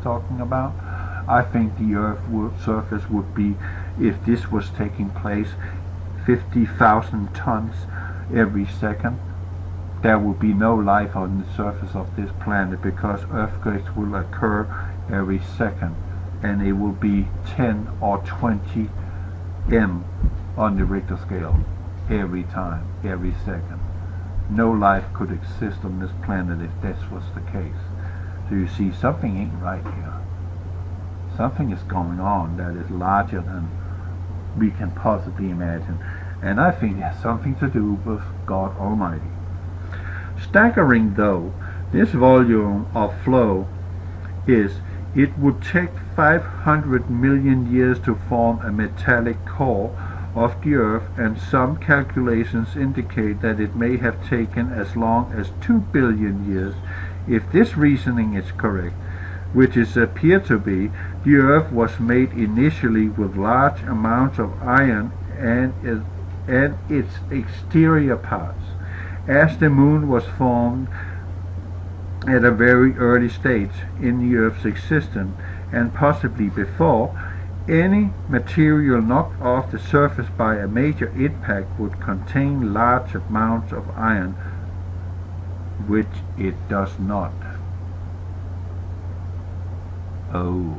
talking about? I think the Earth's surface would be, if this was taking place, 50,000 tons every second. There will be no life on the surface of this planet because earthquakes will occur every second, and it will be 10 or 20 m on the Richter scale every time, every second. No life could exist on this planet if this was the case. So you see, something ain't right here. Something is going on that is larger than we can possibly imagine, and I think it has something to do with God Almighty. Staggering though this volume of flow is, it would take 500 million years to form a metallic core of the Earth, and some calculations indicate that it may have taken as long as 2 billion years. If this reasoning is correct, which it appears to be, the Earth was made initially with large amounts of iron and its exterior parts, as the Moon was formed at a very early stage in the Earth's existence, and possibly before. Any material knocked off the surface by a major impact would contain large amounts of iron, which it does not. Oh,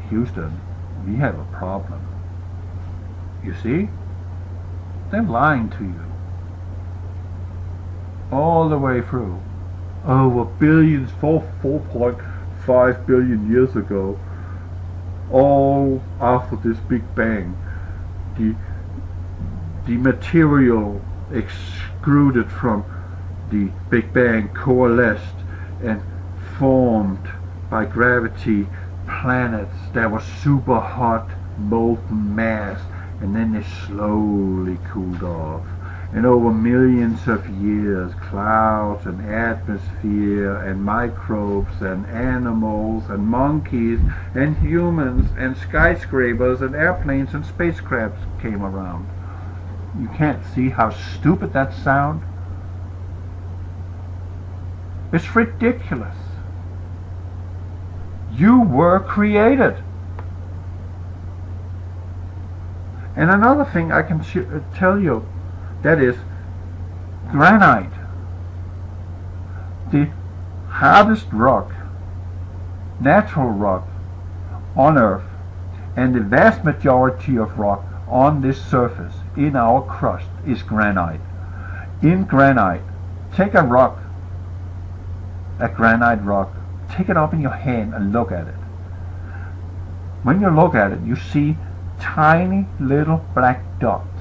Houston, we have a problem. You see? They're lying to you. All the way through. Over billions, 4.5 billion years ago, all after this Big Bang, the material extruded from the Big Bang coalesced and formed by gravity planets that were super hot molten mass, and then they slowly cooled off. And over millions of years, clouds and atmosphere and microbes and animals and monkeys and humans and skyscrapers and airplanes and spacecrafts came around. You can't see how stupid that sounds? It's ridiculous. You were created. And another thing I can tell you, that is granite, the hardest rock, natural rock on Earth, and the vast majority of rock on this surface in our crust is granite. In granite, take a rock, a granite rock, take it up in your hand and look at it. When you look at it, you see tiny little black dots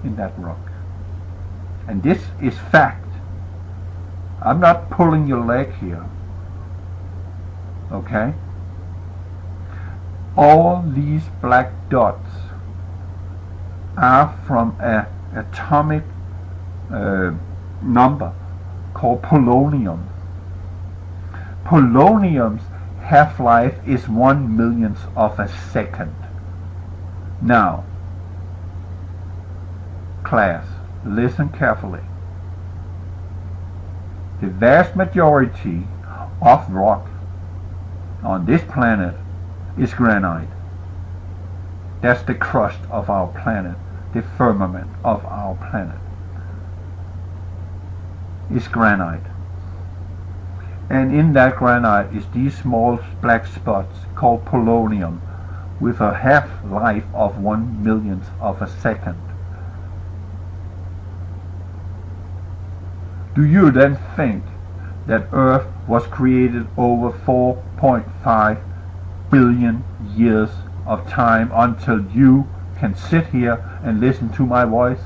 in that rock. And this is fact. I'm not pulling your leg here. Okay? All these black dots are from an atomic number called polonium. Polonium's half-life is 1/1,000,000th of a second. Now, class, listen carefully. The vast majority of rock on this planet is granite. That's the crust of our planet, the firmament of our planet is granite. And in that granite is these small black spots called polonium with a half-life of 1/1,000,000th of a second. Do you then think that Earth was created over 4.5 billion years of time until you can sit here and listen to my voice?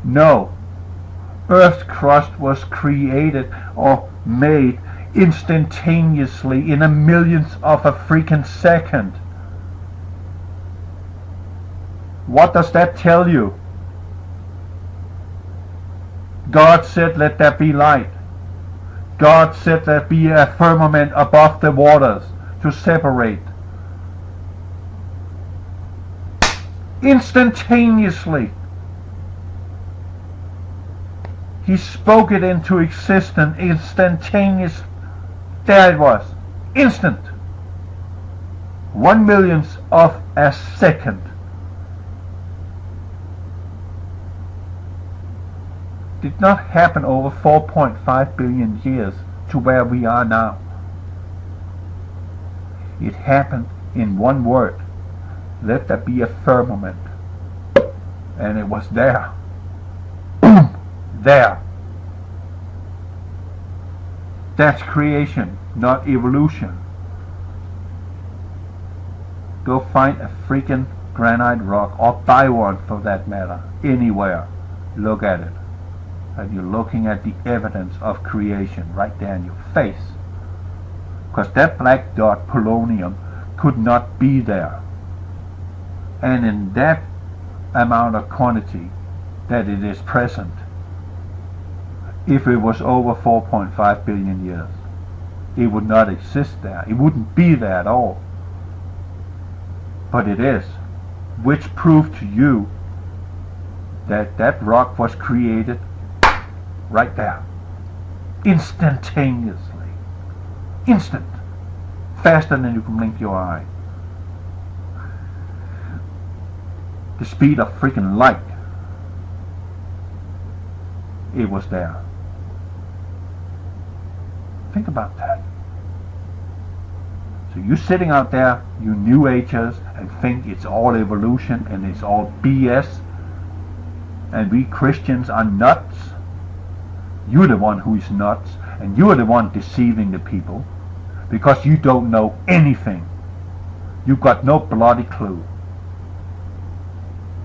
No. Earth's crust was created or made instantaneously in a millionth of a freaking second. What does that tell you? God said, let there be light. God said there be a firmament above the waters to separate. Instantaneously. He spoke it into existence. Instantaneous. There it was. Instant. 1/1,000,000th of a second. Did not happen over 4.5 billion years to where we are now. It happened in one word. Let there be a firmament. And it was there. Boom! There. That's creation, not evolution. Go find a freaking granite rock, or buy one for that matter, anywhere. Look at it. And you're looking at the evidence of creation right there in your face. Because that black dot, polonium, could not be there. And in that amount of quantity that it is present, if it was over 4.5 billion years, it would not exist there. It wouldn't be there at all. But it is, which proved to you that that rock was created right there, instantaneously. Instant. Faster than you can blink your eye. The speed of freaking light. It was there. Think about that. So you sitting out there, you New Agers, and think it's all evolution and it's all BS, and we Christians are nuts. You're the one who is nuts, and you're the one deceiving the people, because you don't know anything. You've got no bloody clue.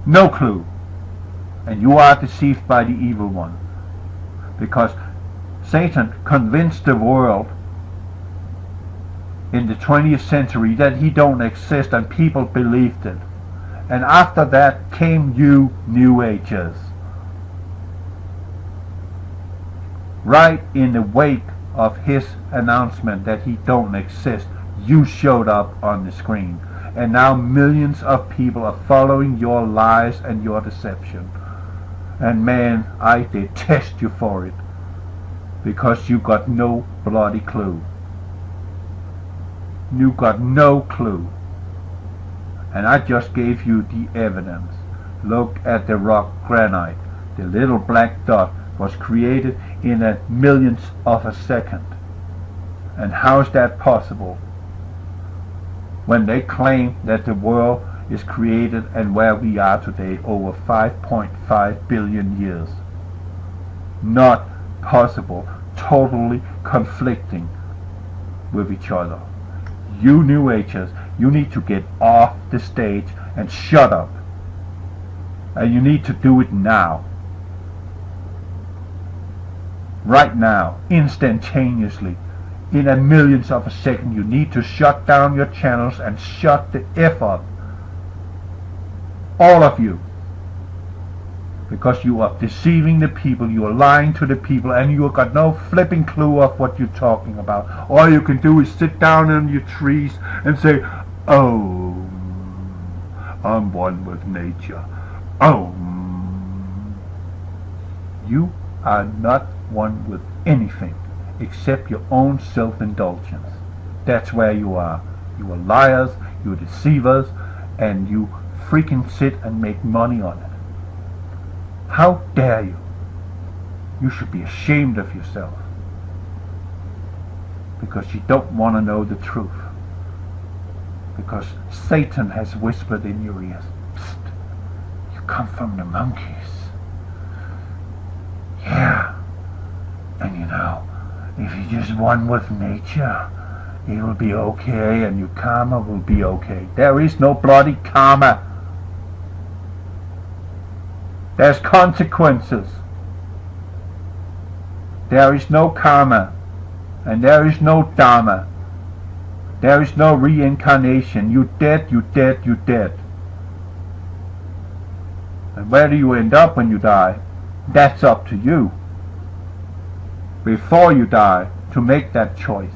No clue. And you are deceived by the evil one. Because Satan convinced the world in the 20th century that he don't exist, and people believed it. And after that came you New Agers. Right in the wake of his announcement that he don't exist, you showed up on the screen. And now millions of people are following your lies and your deception. And man, I detest you for it. Because you got no bloody clue. You got no clue. And I just gave you the evidence. Look at the rock granite. The little black dot was created in a millionth of a second. And how is that possible? When they claim that the world is created and where we are today over 5.5 billion years. Not possible. Totally conflicting with each other. You New Agers, you need to get off the stage and shut up. And you need to do it now. Right now, instantaneously, in a millionth of a second. You need to shut down your channels and shut the F up. All of you. Because you are deceiving the people, you are lying to the people, and you have got no flipping clue of what you're talking about. All you can do is sit down in your trees and say, oh, I'm one with nature. Oh, you are not one with anything except your own self-indulgence. That's where you are. You are liars, you are deceivers, and you freaking sit and make money on it. How dare you? You should be ashamed of yourself. because you don't want to know the truth. Because Satan has whispered in your ears, "Psst, you come from the monkeys. Yeah, and you know, if you just one with nature, it will be okay and your karma will be okay." There is no bloody karma. There's consequences. There is no karma, and there is no dharma. There is no reincarnation. You dead, you dead, you dead. And where do you end up when you die? That's up to you. Before you die, to make that choice.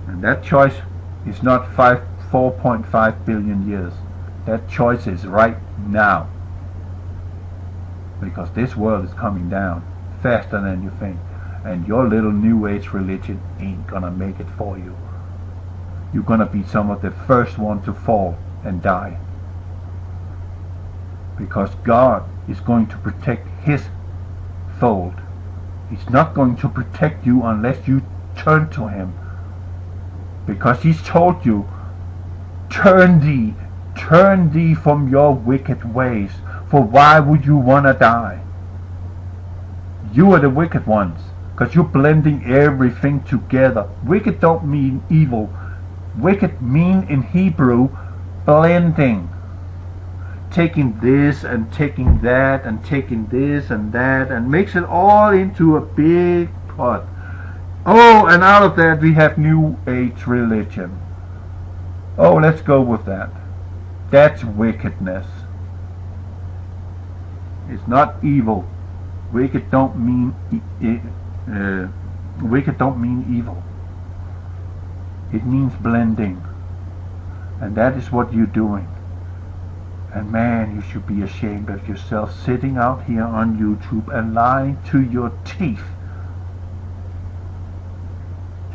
And that choice is not 4.5 billion years. That choice is right now. Because this world is coming down faster than you think. And your little New Age religion ain't gonna make it for you. You're gonna be some of the first one to fall and die. Because God is going to protect His fold. He's not going to protect you unless you turn to Him. Because He's told you, turn thee from your wicked ways. For why would you want to die? You are the wicked ones, because you're blending everything together. Wicked don't mean evil. Wicked mean in Hebrew, blending. Taking this and taking that and taking this and that and makes it all into a big pot. Oh, and out of that we have New Age religion. Oh, let's go with that. That's wickedness. It's not evil. Wicked don't mean evil. It means blending, and that is what you're doing. And man, you should be ashamed of yourself sitting out here on YouTube and lying to your teeth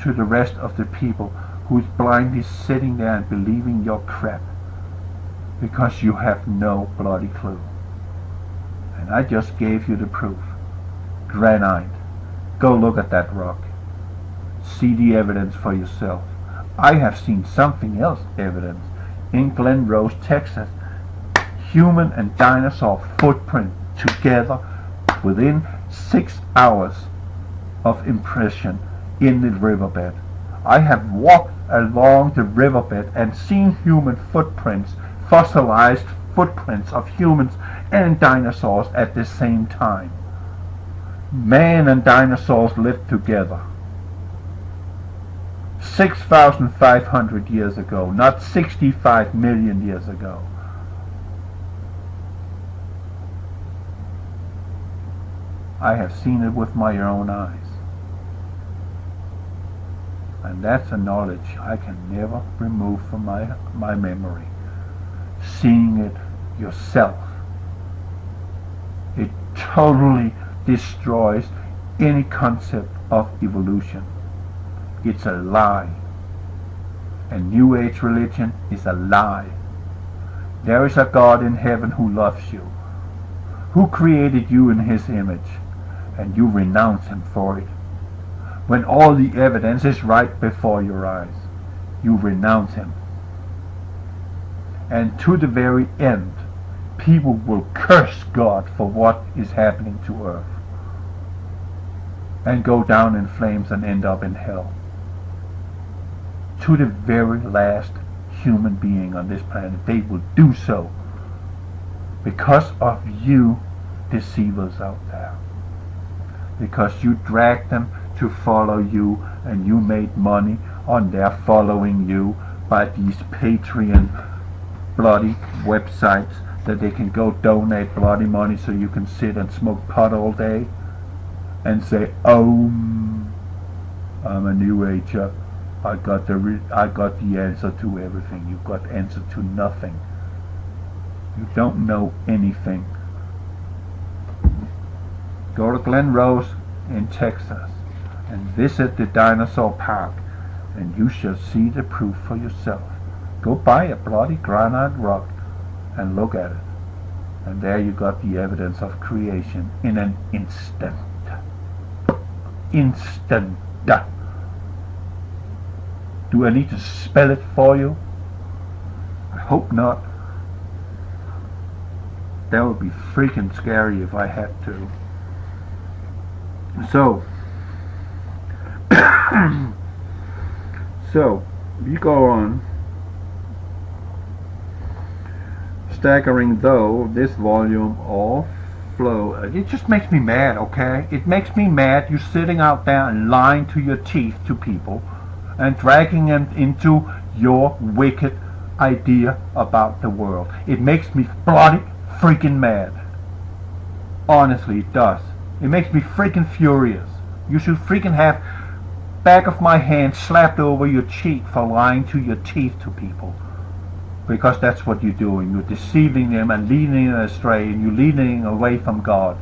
to the rest of the people who's blindly sitting there and believing your crap because you have no bloody clue. And I just gave you the proof. Granite. Go look at that rock. See the evidence for yourself. I have seen something else evidence in Glen Rose, Texas. Human and dinosaur footprint together within 6 hours of impression in the riverbed. I have walked along the riverbed and seen human footprints, fossilized footprints of humans and dinosaurs at the same time. Man and dinosaurs lived together 6,500 years ago, not 65 million years ago. I have seen it with my own eyes. And that's a knowledge I can never remove from my memory. Seeing it yourself. It totally destroys any concept of evolution. It's a lie. And New Age religion is a lie. There is a God in heaven who loves you, who created you in His image, and you renounce Him for it. When all the evidence is right before your eyes, you renounce Him. And to the very end, people will curse God for what is happening to earth and go down in flames and end up in hell. To the very last human being on this planet, they will do so because of you deceivers out there. Because you dragged them to follow you and you made money on their following you by these Patreon bloody websites that they can go donate bloody money so you can sit and smoke pot all day and say, "Oh, I'm a New Ager. I got the answer to everything." You've got answer to nothing. You don't know anything. Go to Glen Rose in Texas and visit the dinosaur park, and you shall see the proof for yourself. Go buy a bloody granite rock and look at it, and there you got the evidence of creation in an instant. instant. Do I need to spell it for you? I hope not. That would be freaking scary if I had to. So, we go on. Staggering though, this volume of flow, it just makes me mad, okay? It makes me mad you sitting out there and lying to your teeth to people and dragging them into your wicked idea about the world. It makes me bloody freaking mad. Honestly, it does. It makes me freaking furious. You should freaking have back of my hand slapped over your cheek for lying to your teeth to people. Because that's what you're doing. You're deceiving them and leading them astray, and you're leading them away from God.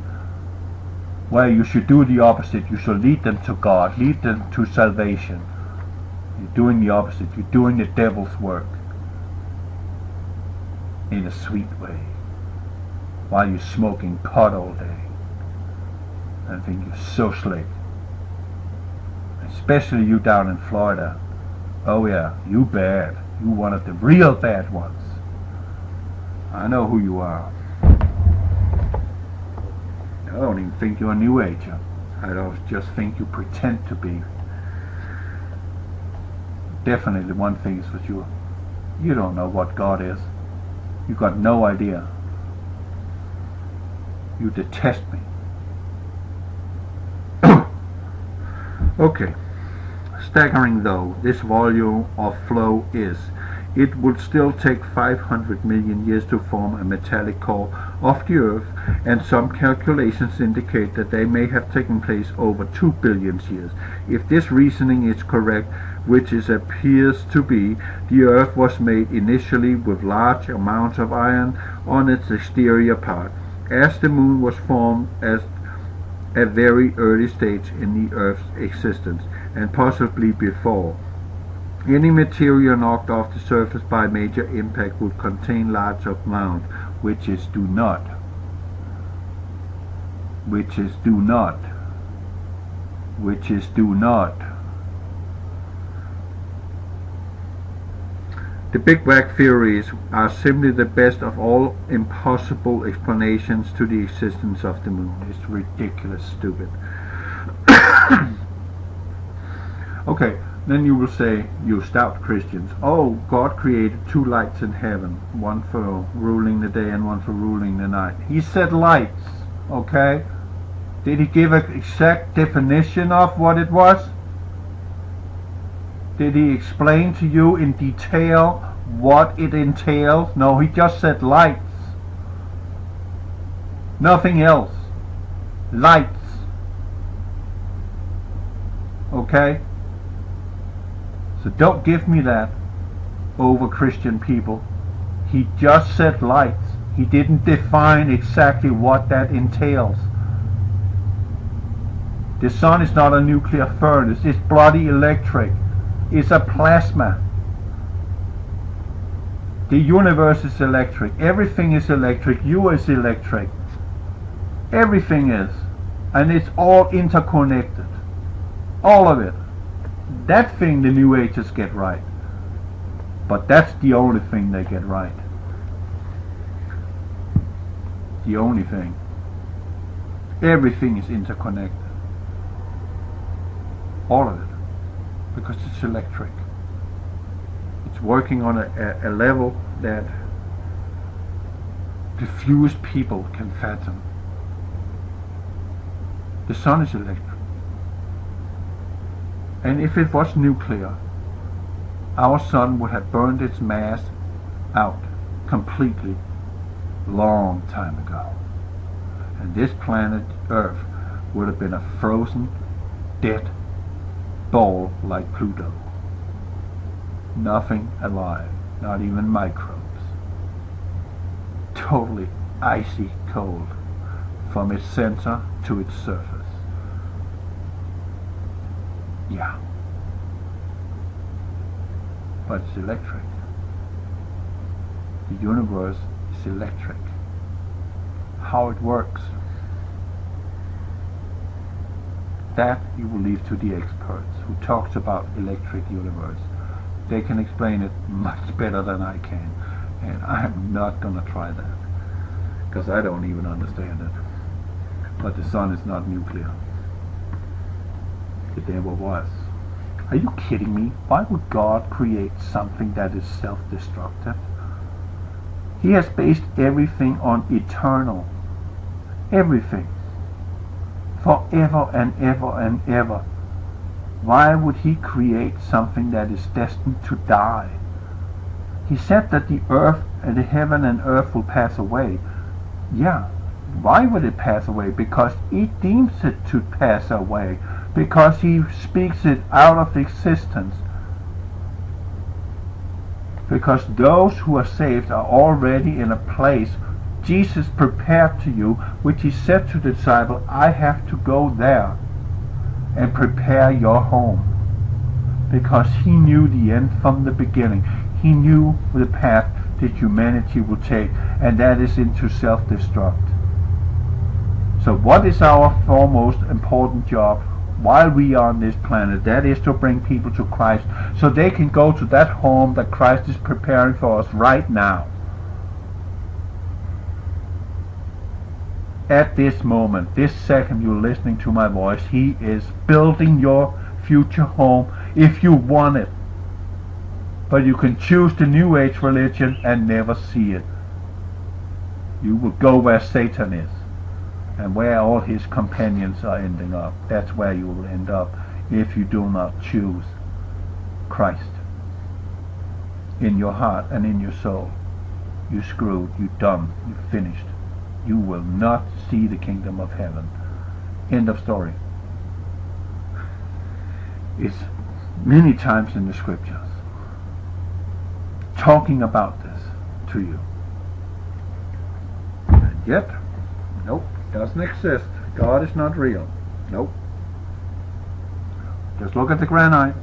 Well, you should do the opposite. You should lead them to God. Lead them to salvation. You're doing the opposite. You're doing the devil's work. In a sweet way. While you're smoking pot all day. And think you're so slick. Especially you down in Florida. Oh yeah, you bad. You one of the real bad ones. I know who you are. I don't even think you're a New Ager. I don't just think you pretend to be. Definitely one thing is for sure. You don't know what God is. You got no idea. You detest me. Okay. Staggering though this volume of flow is, it would still take 500 million years to form a metallic core of the Earth, and some calculations indicate that they may have taken place over 2 billion years. If this reasoning is correct, which it appears to be, the Earth was made initially with large amounts of iron on its exterior part, as the Moon was formed as a very early stage in the Earth's existence, and possibly before. Any material knocked off the surface by major impact would contain large amounts, which is do not. The Big Bang theories are simply the best of all impossible explanations to the existence of the Moon. It's ridiculous, stupid. Okay, then you will say, you stout Christians, oh, God created 2 lights in heaven, one for ruling the day and one for ruling the night. He said lights, okay? Did he give an exact definition of what it was? Did he explain to you in detail what it entails? No, he just said lights. Nothing else. Lights. Okay? So don't give me that over Christian people. He just said lights. He didn't define exactly what that entails. The sun is not a nuclear furnace. It's bloody electric. It's a plasma. The universe is electric. Everything is electric. You is electric. Everything is. And it's all interconnected. All of it. That thing the New Agers get right. But that's the only thing they get right. The only thing. Everything is interconnected. All of it. Because it's electric. It's working on a level that the fewest people can fathom. The sun is electric. And if it was nuclear, our sun would have burned its mass out completely long time ago. And this planet Earth would have been a frozen, dead ball like Pluto. Nothing alive, not even microbes. Totally icy cold from its center to its surface. Yeah. But it's electric. The universe is electric. How it works, That you will leave to the experts who talks about electric universe. They can explain it much better than I can, and I'm not gonna try that because I don't even understand it. But the sun is not nuclear. It never was. Are you kidding me? Why would God create something that is self-destructive? He has based everything on eternal. Everything. Forever and ever and ever. Why would he create something that is destined to die? He said that the earth and the heaven and earth will pass away. Yeah. Why would it pass away? Because he deems it to pass away. Because he speaks it out of existence. Because those who are saved are already in a place Jesus prepared to you, which he said to the disciple, I have to go there and prepare your home. Because he knew the end from the beginning. He knew the path that humanity would take, and that is into self-destruct. So what is our foremost important job while we are on this planet? That is to bring people to Christ so they can go to that home that Christ is preparing for us right now. At this moment, this second you're listening to my voice, he is building your future home if you want it. But you can choose the New Age religion and never see it. You will go where Satan is and where all his companions are ending up. That's where you will end up if you do not choose Christ in your heart and in your soul. You're screwed, you're done, you're finished. You will not see the kingdom of heaven. End of story. It's many times in the scriptures talking about this to you. And yet, nope, doesn't exist. God is not real. Nope. Just look at the granite.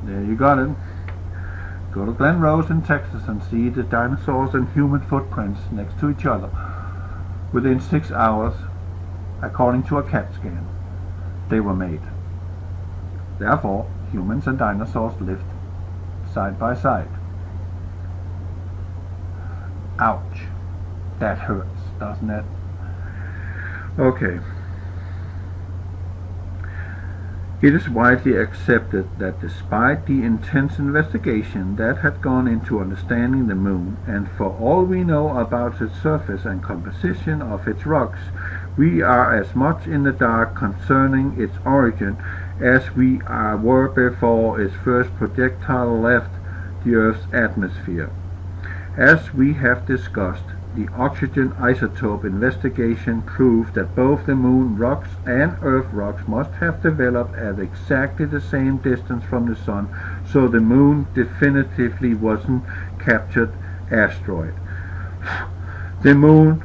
There you got it. Go to Glen Rose in Texas and see the dinosaurs and human footprints next to each other. Within 6 hours, according to a CAT scan, they were made. Therefore, humans and dinosaurs lived side by side. Ouch. That hurts, doesn't it? Okay. It is widely accepted that despite the intense investigation that had gone into understanding the moon, and for all we know about its surface and composition of its rocks, we are as much in the dark concerning its origin as we were before its first projectile left the Earth's atmosphere. As we have discussed, the oxygen isotope investigation proved that both the moon rocks and Earth rocks must have developed at exactly the same distance from the sun, so the moon definitively wasn't captured asteroid. The moon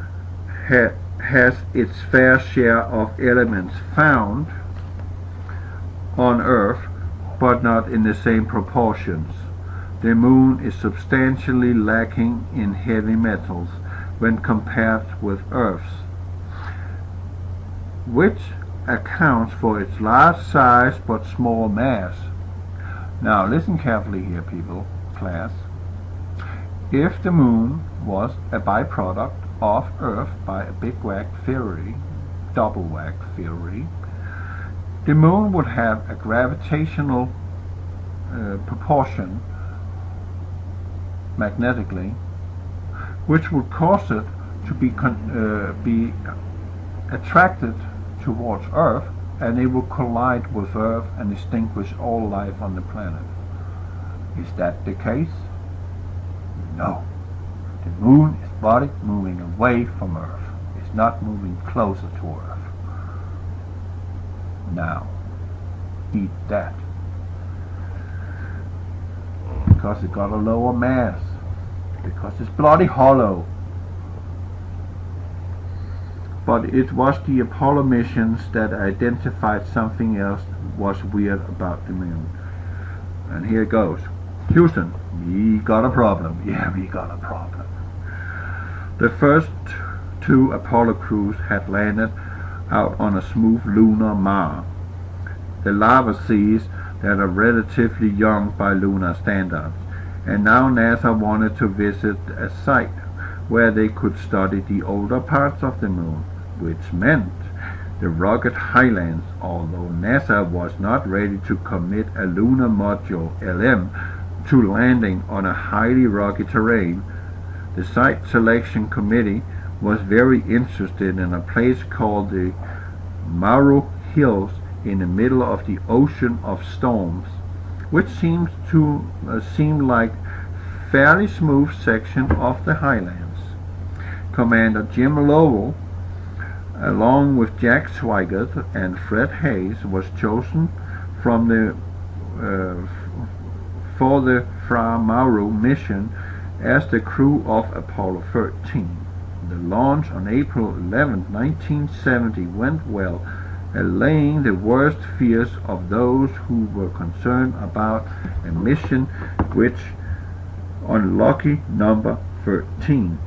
has its fair share of elements found on Earth, but not in the same proportions. The moon is substantially lacking in heavy metals when compared with Earth's, which accounts for its large size but small mass. Now listen carefully here, people, class. If the moon was a byproduct of Earth by a big whack theory, double whack theory, the moon would have a gravitational proportion magnetically, which would cause it to be attracted towards Earth, and it will collide with Earth and extinguish all life on the planet. Is that the case? No. The moon is body moving away from Earth. It's not moving closer to Earth. Now, eat that. Because it got a lower mass. Because it's bloody hollow. But it was the Apollo missions that identified something else was weird about the moon. And here it goes. Houston, we got a problem. Yeah, we got a problem. The first two Apollo crews had landed out on a smooth lunar mare. The lava seas that are relatively young by lunar standards, and now NASA wanted to visit a site where they could study the older parts of the moon, which meant the rugged highlands. Although NASA was not ready to commit a lunar module LM to landing on a highly rugged terrain, the site selection committee was very interested in a place called the Nibiru Hills in the middle of the ocean of storms, which seems to seem like fairly smooth section of the highlands. Commander Jim Lovell, along with Jack Swigert and Fred Hayes, was chosen from for the Fra Mauro mission as the crew of Apollo 13. The launch on April 11, 1970 went well, allaying the worst fears of those who were concerned about a mission which unlucky number 13.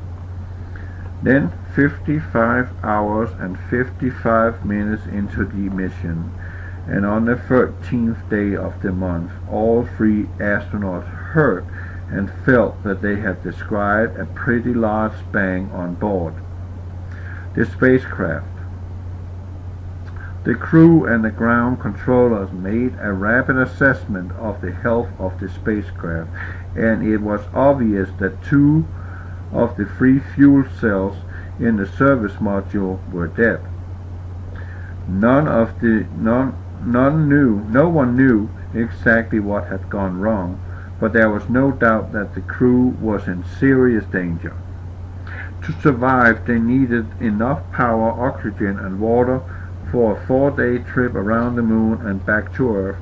Then 55 hours and 55 minutes into the mission, and on the 13th day of the month, all three astronauts heard and felt that they had described a pretty large bang on board the spacecraft. The crew and the ground controllers made a rapid assessment of the health of the spacecraft, and it was obvious that two of the three fuel cells in the service module were dead. No one knew exactly what had gone wrong, but there was no doubt that the crew was in serious danger. To survive, they needed enough power, oxygen, and water for a 4-day trip around the moon and back to Earth,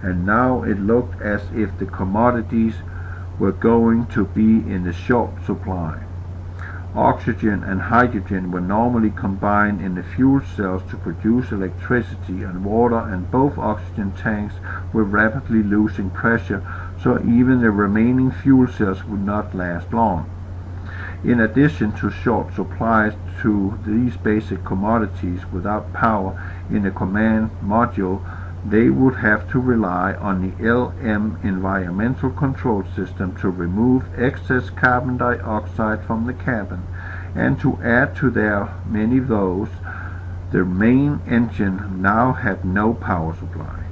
and now it looked as if the commodities were going to be in the short supply. Oxygen and hydrogen were normally combined in the fuel cells to produce electricity and water, and both oxygen tanks were rapidly losing pressure, so even the remaining fuel cells would not last long. In addition to short supplies to these basic commodities without power in the command module, they would have to rely on the LM environmental control system to remove excess carbon dioxide from the cabin, and to add to their many woes, the main engine now had no power supply.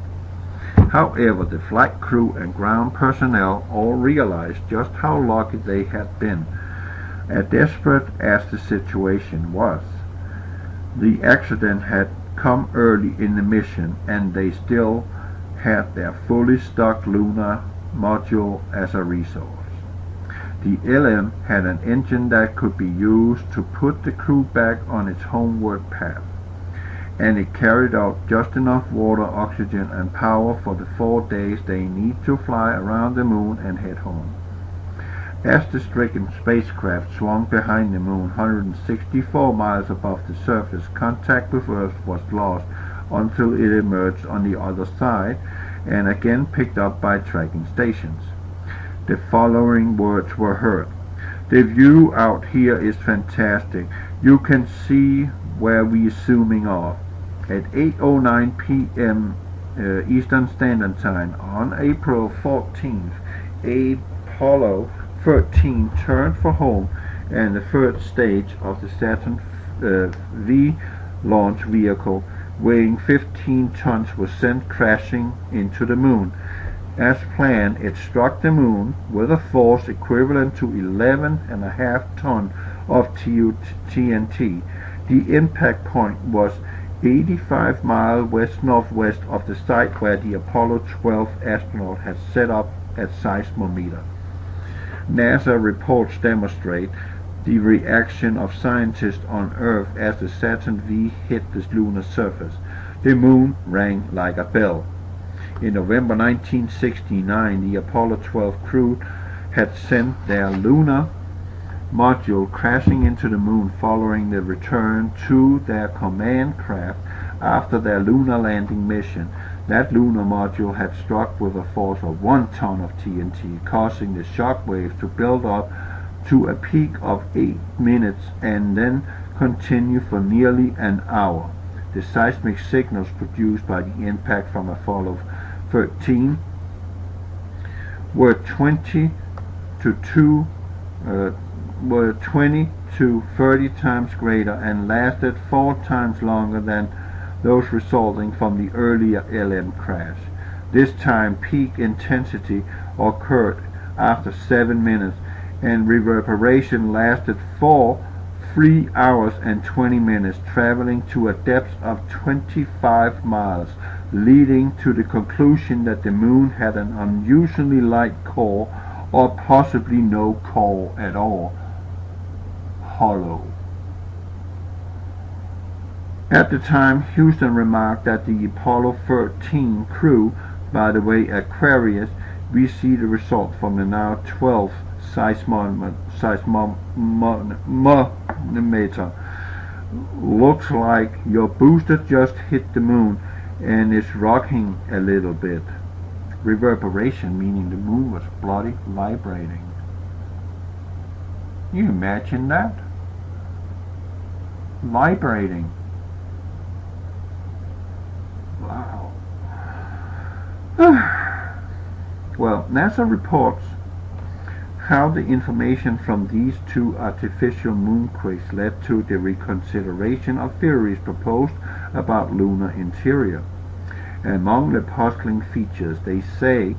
However, the flight crew and ground personnel all realized just how lucky they had been, as desperate as the situation was. The accident had come early in the mission, and they still had their fully stocked lunar module as a resource. The LM had an engine that could be used to put the crew back on its homeward path, and it carried out just enough water, oxygen, and power for the 4 days they need to fly around the moon and head home. As the stricken spacecraft swung behind the moon 164 miles above the surface, contact with Earth was lost until it emerged on the other side and again picked up by tracking stations. The following words were heard: "The view out here is fantastic. You can see where we're zooming off." At 8:09 p.m. Eastern Standard Time on April 14th, Apollo 13 turned for home, and the third stage of the Saturn V launch vehicle, weighing 15 tons, was sent crashing into the moon. As planned, it struck the moon with a force equivalent to 11.5 tons of TNT. The impact point was 85 miles west-northwest of the site where the Apollo 12 astronaut had set up a seismometer. NASA reports demonstrate the reaction of scientists on Earth as the Saturn V hit the lunar surface. The moon rang like a bell. In November 1969, the Apollo 12 crew had sent their lunar module crashing into the moon following the return to their command craft after their lunar landing mission. That lunar module had struck with a force of 1 ton of TNT, causing the shock wave to build up to a peak of 8 minutes and then continue for nearly an hour. the seismic signals produced by the impact from Apollo 13 were 20 to 30 times greater and lasted 4 times longer than those resulting from the earlier LM crash. This time peak intensity occurred after 7 minutes, and reverberation lasted for 3 hours and 20 minutes, traveling to a depth of 25 miles, leading to the conclusion that the moon had an unusually light core, or possibly no core at all. Hollow. At the time, Houston remarked that the Apollo 13 crew, by the way, Aquarius, we see the result from the now 12th seismometer. Looks like your booster just hit the moon and is rocking a little bit. Reverberation, meaning the moon was bloody vibrating. Can you imagine that? Vibrating. Wow. Well, NASA reports how the information from these 2 artificial moonquakes led to the reconsideration of theories proposed about lunar interior. Among the puzzling features, they say,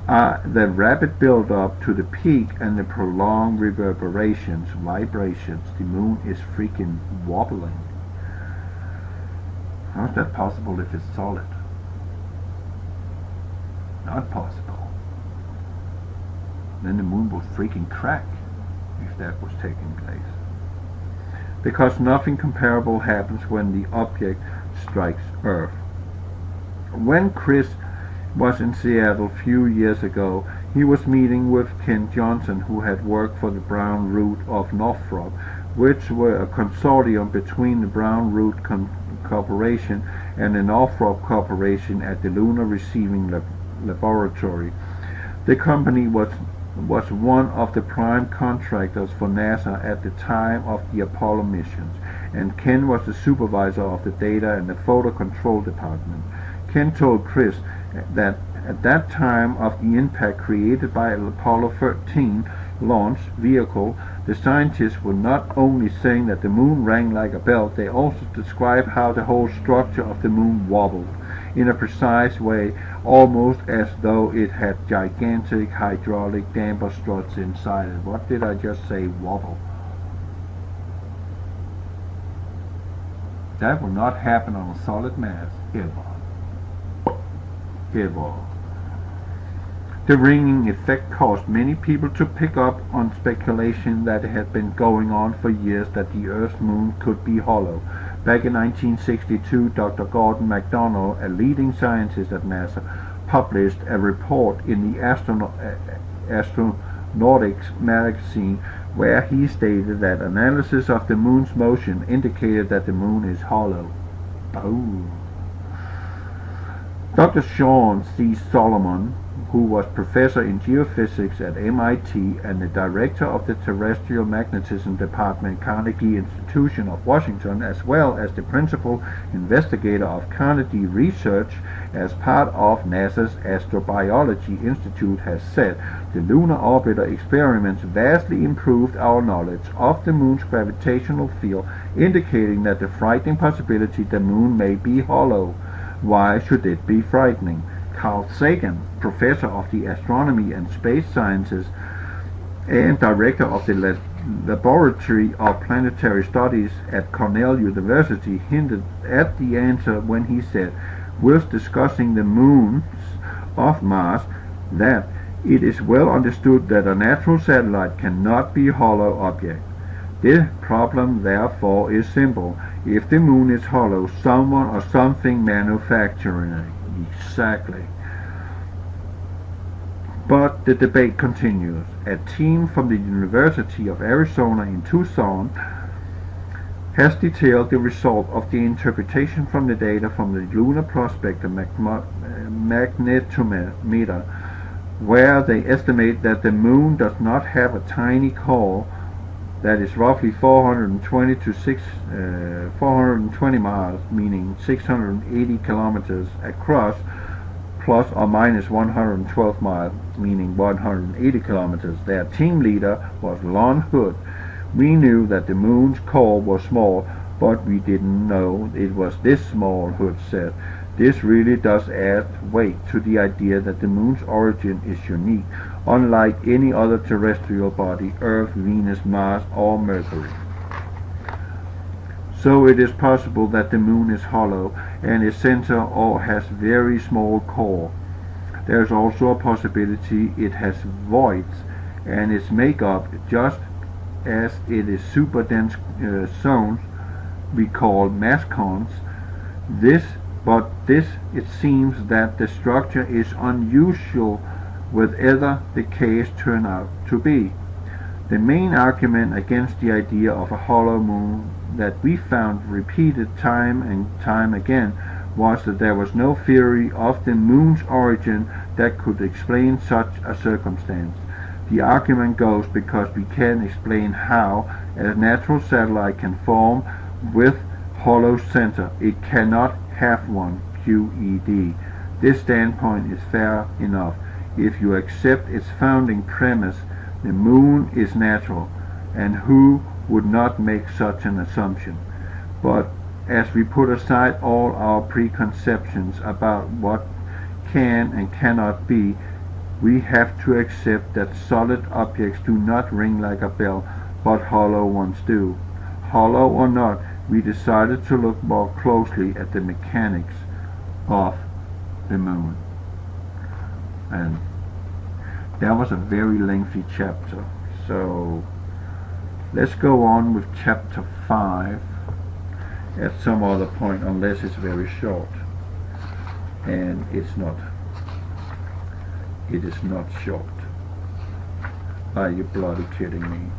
are the rapid build-up to the peak and the prolonged reverberations, vibrations. The moon is freaking wobbling. How is that possible if it's solid? Not possible. Then the moon would freaking crack if that was taking place. Because nothing comparable happens when the object strikes Earth. When Chris was in Seattle a few years ago, he was meeting with Ken Johnson, who had worked for the Brown Root of Northrop, which were a consortium between the Brown Root Corporation and the Northrop Corporation at the Lunar Receiving Laboratory. The company was one of the prime contractors for NASA at the time of the Apollo missions, and Ken was the supervisor of the data and the photo control department. Ken told Chris that at that time of the impact created by the Apollo 13 launch vehicle, the scientists were not only saying that the moon rang like a bell, they also described how the whole structure of the moon wobbled in a precise way, almost as though it had gigantic hydraulic damper struts inside it. What did I just say? Wobble. That will not happen on a solid mass ever. The ringing effect caused many people to pick up on speculation that had been going on for years that the Earth's moon could be hollow. Back in 1962, Dr. Gordon MacDonald, a leading scientist at NASA, published a report in the Astronautics magazine where he stated that analysis of the moon's motion indicated that the moon is hollow. Oh. Dr. Sean C. Solomon, who was professor in geophysics at MIT and the director of the Terrestrial Magnetism Department, Carnegie Institution of Washington, as well as the principal investigator of Carnegie Research as part of NASA's Astrobiology Institute, has said the lunar orbiter experiments vastly improved our knowledge of the moon's gravitational field, indicating that the frightening possibility the moon may be hollow. Why should it be frightening? Carl Sagan, professor of the astronomy and space sciences and director of the Laboratory of Planetary Studies at Cornell University, hinted at the answer when he said, whilst discussing the moons of Mars, that it is well understood that a natural satellite cannot be a hollow object. The problem, therefore, is simple. If the moon is hollow, someone or something manufacturing it. Exactly. But the debate continues. A team from the University of Arizona in Tucson has detailed the result of the interpretation from the data from the Lunar Prospector magnetometer, where they estimate that the moon does not have a tiny core that is roughly 420 miles, meaning 680 kilometers across, plus or minus 112 miles, meaning 180 kilometers. Their team leader was Lon Hood. We knew that the moon's core was small, but we didn't know it was this small, Hood said. This really does add weight to the idea that the moon's origin is unique, unlike any other terrestrial body, Earth, Venus, Mars, or Mercury. So it is possible that the moon is hollow and its center or has very small core. There is also a possibility it has voids and its makeup, just as it is super dense zones we call mascons. But it seems that the structure is unusual, whatever the case turn out to be. The main argument against the idea of a hollow moon that we found repeated time and time again was that there was no theory of the moon's origin that could explain such a circumstance. The argument goes because we can explain how a natural satellite can form with hollow center. It cannot have one, QED. This standpoint is fair enough. If you accept its founding premise, the moon is natural, and who would not make such an assumption? But as we put aside all our preconceptions about what can and cannot be, we have to accept that solid objects do not ring like a bell, but hollow ones do. Hollow or not, we decided to look more closely at the mechanics of the moon. And that was a very lengthy chapter. So let's go on with chapter 5 at some other point, unless it's very short. And it's not. It is not short. Are you bloody kidding me?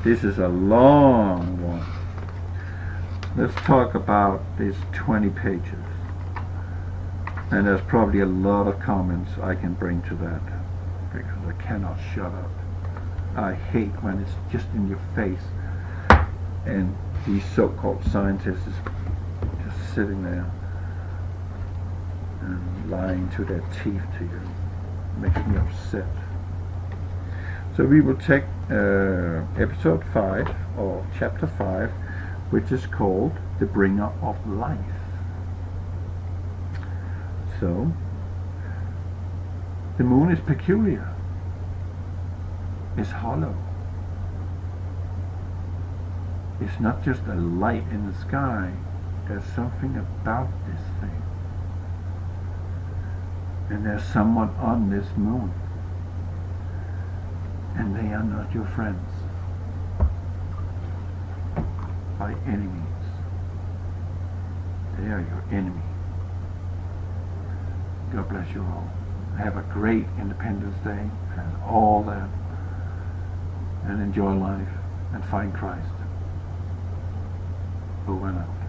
This is a long one. Let's talk about these 20 pages. And there's probably a lot of comments I can bring to that, because I cannot shut up. I hate when it's just in your face and these so-called scientists is just sitting there and lying to their teeth to you. It makes me upset. So we will take episode 5, or chapter 5, which is called The Bringer of Life. So, the moon is peculiar. It's hollow. It's not just a light in the sky. There's something about this thing. And there's someone on this moon. And they are not your friends. By any means. They are your enemy. God bless you all. Have a great Independence Day and all that. And enjoy life and find Christ. Over and out.